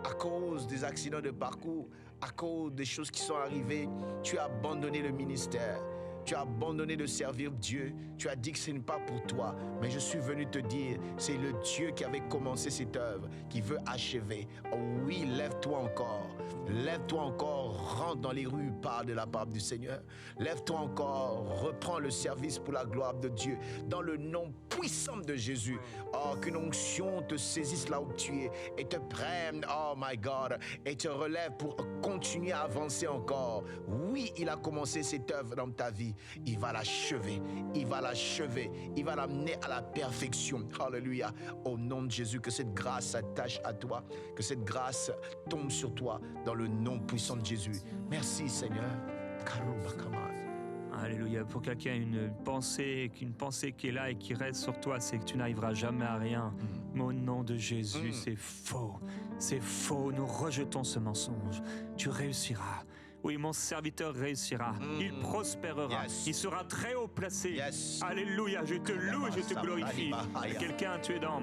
À cause des accidents de parcours, à cause des choses qui sont arrivées, tu as abandonné le ministère. Tu as abandonné de servir Dieu. Tu as dit que ce n'est pas pour toi. Mais je suis venu te dire, c'est le Dieu qui avait commencé cette œuvre, qui veut achever. Oh oui, lève-toi encore. Lève-toi encore, rentre dans les rues, parle de la part du Seigneur. Lève-toi encore, reprends le service pour la gloire de Dieu. Dans le nom puissant de Jésus. Oh, qu'une onction te saisisse là où tu es et te prenne, oh my God, et te relève pour continuer à avancer encore. Oui, il a commencé cette œuvre dans ta vie. Il va l'achever, il va l'amener à la perfection. Alléluia. Au nom de Jésus, que cette grâce s'attache à toi, que cette grâce tombe sur toi dans le nom puissant de Jésus. Merci Seigneur. Alléluia. Pour quelqu'un, une pensée qui est là et qui reste sur toi, c'est que tu n'arriveras jamais à rien. Mais au nom de Jésus, c'est faux. C'est faux. Nous rejetons ce mensonge. Tu réussiras. Oui, mon serviteur réussira. Il prospérera. Yes. Il sera très haut placé. Yes. Alléluia. Je te loue et je te glorifie. Quelqu'un, tu es dans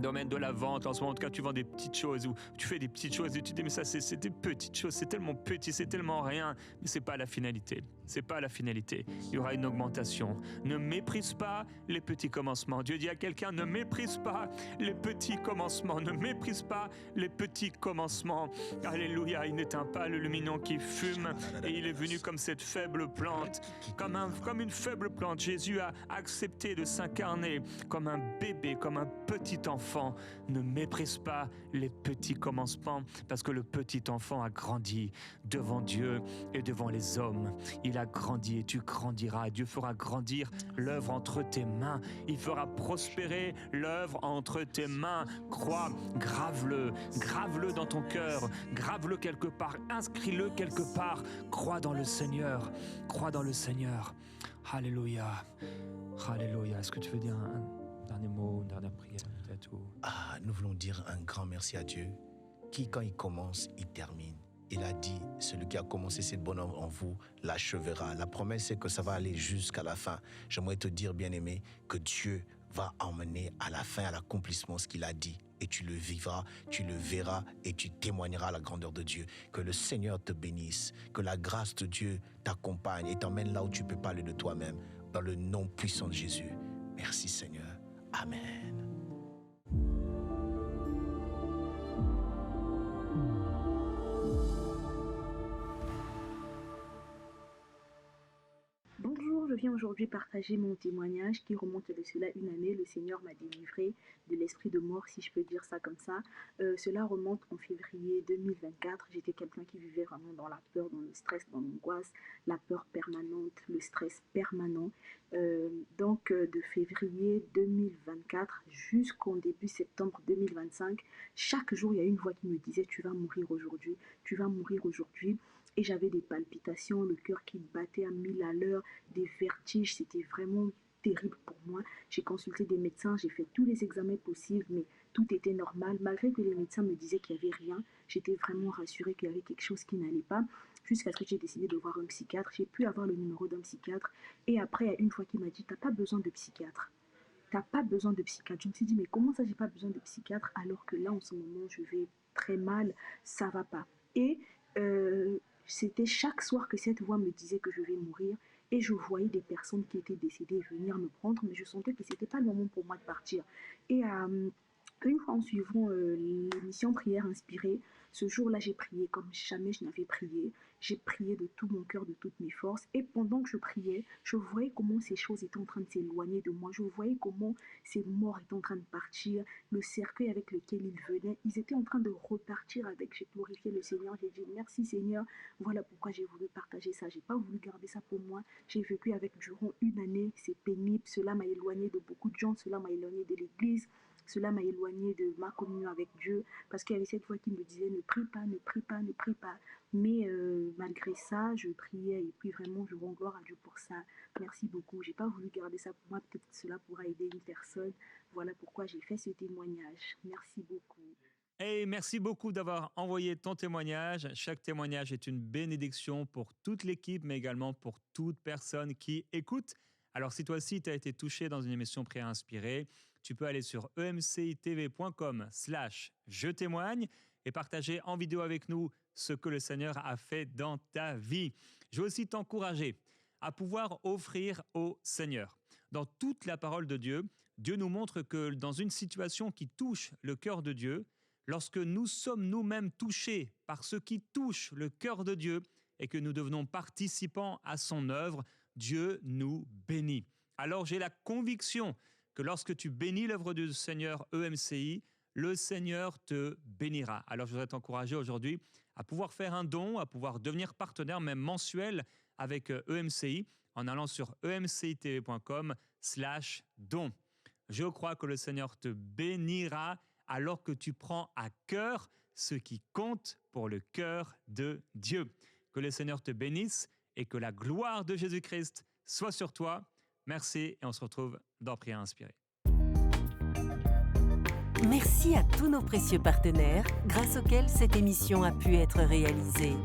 domaine de la vente, en ce moment, en tout cas, tu vends des petites choses ou tu fais des petites choses et tu te dis, mais ça, c'est des petites choses, c'est tellement petit, c'est tellement rien, mais c'est pas la finalité. C'est pas la finalité. Il y aura une augmentation. Ne méprise pas les petits commencements. Dieu dit à quelqu'un, ne méprise pas les petits commencements. Ne méprise pas les petits commencements. Alléluia, il n'éteint pas le luminon qui fume et il est venu comme cette faible plante, comme une faible plante. Jésus a accepté de s'incarner comme un bébé, comme un petit enfant. Ne méprise pas les petits commencements parce que le petit enfant a grandi devant Dieu et devant les hommes. Il a grandi et tu grandiras. Dieu fera grandir l'œuvre entre tes mains. Il fera prospérer l'œuvre entre tes mains. Crois, grave-le dans ton cœur, grave-le quelque part, inscris-le quelque part. Crois dans le Seigneur, crois dans le Seigneur. Alléluia, alléluia. Est-ce que tu veux dire un dernier mot, une dernière prière peut-être ou... Nous voulons dire un grand merci à Dieu qui, quand il commence, il termine. Il a dit, celui qui a commencé cette bonne œuvre en vous l'achèvera. La promesse, c'est que ça va aller jusqu'à la fin. J'aimerais te dire, bien-aimé, que Dieu va emmener à la fin, à l'accomplissement, ce qu'il a dit. Et tu le vivras, tu le verras et tu témoigneras la grandeur de Dieu. Que le Seigneur te bénisse, que la grâce de Dieu t'accompagne et t'emmène là où tu ne peux pas aller de toi-même. Dans le nom puissant de Jésus. Merci Seigneur. Amen. Bonjour, je viens aujourd'hui partager mon témoignage qui remonte de cela une année. Le Seigneur m'a délivré de l'esprit de mort, si je peux dire ça comme ça. Cela remonte en février 2024. J'étais quelqu'un qui vivait vraiment dans la peur, dans le stress, dans l'angoisse, la peur permanente, le stress permanent. Donc de février 2024 jusqu'au début septembre 2025, chaque jour, il y a une voix qui me disait « Tu vas mourir aujourd'hui, tu vas mourir aujourd'hui ». Et j'avais des palpitations, le cœur qui battait à 1000 à l'heure, des vertiges, c'était vraiment terrible pour moi. J'ai consulté des médecins, j'ai fait tous les examens possibles, mais tout était normal. Malgré que les médecins me disaient qu'il n'y avait rien, j'étais vraiment rassurée qu'il y avait quelque chose qui n'allait pas. Jusqu'à ce que j'ai décidé de voir un psychiatre. J'ai pu avoir le numéro d'un psychiatre. Et après, il y a une fois qu'il m'a dit, tu n'as pas besoin de psychiatre. Tu n'as pas besoin de psychiatre. Je me suis dit, mais comment ça, j'ai pas besoin de psychiatre alors que là, en ce moment, je vais très mal, ça ne va pas. Et c'était chaque soir que cette voix me disait que je vais mourir et je voyais des personnes qui étaient décédées venir me prendre, mais je sentais que ce n'était pas le moment pour moi de partir. Et une fois en suivant l'émission Prière Inspirée, ce jour-là, j'ai prié comme jamais je n'avais prié. J'ai prié de tout mon cœur, de toutes mes forces. Et pendant que je priais, je voyais comment ces choses étaient en train de s'éloigner de moi. Je voyais comment ces morts étaient en train de partir. Le cercueil avec lequel ils venaient, ils étaient en train de repartir avec. J'ai glorifié le Seigneur. J'ai dit merci Seigneur. Voilà pourquoi j'ai voulu partager ça. J'ai pas voulu garder ça pour moi. J'ai vécu avec durant une année. C'est pénible. Cela m'a éloigné de beaucoup de gens. Cela m'a éloigné de l'église. Cela m'a éloigné de ma communion avec Dieu parce qu'il y avait cette voix qui me disait ne prie pas, ne prie pas, ne prie pas. Mais malgré ça, je priais et puis vraiment je rends gloire à Dieu pour ça. Merci beaucoup. J'ai pas voulu garder ça pour moi. Peut-être que cela pourra aider une personne. Voilà pourquoi j'ai fait ce témoignage. Merci beaucoup. Hey, merci beaucoup d'avoir envoyé ton témoignage. Chaque témoignage est une bénédiction pour toute l'équipe, mais également pour toute personne qui écoute. Alors, si toi aussi, tu as été touché dans une émission Prière Inspirée, tu peux aller sur emcitv.com/je témoigne et partager en vidéo avec nous ce que le Seigneur a fait dans ta vie. Je veux aussi t'encourager à pouvoir offrir au Seigneur. Dans toute la parole de Dieu, Dieu nous montre que dans une situation qui touche le cœur de Dieu, lorsque nous sommes nous-mêmes touchés par ce qui touche le cœur de Dieu et que nous devenons participants à son œuvre, Dieu nous bénit. Alors j'ai la conviction que lorsque tu bénis l'œuvre du Seigneur EMCI, le Seigneur te bénira. Alors je voudrais t'encourager aujourd'hui à pouvoir faire un don, à pouvoir devenir partenaire même mensuel avec EMCI en allant sur emcitv.com/don. Je crois que le Seigneur te bénira alors que tu prends à cœur ce qui compte pour le cœur de Dieu. Que le Seigneur te bénisse et que la gloire de Jésus-Christ soit sur toi. Merci et on se retrouve dans Prière Inspirée. Merci à tous nos précieux partenaires grâce auxquels cette émission a pu être réalisée.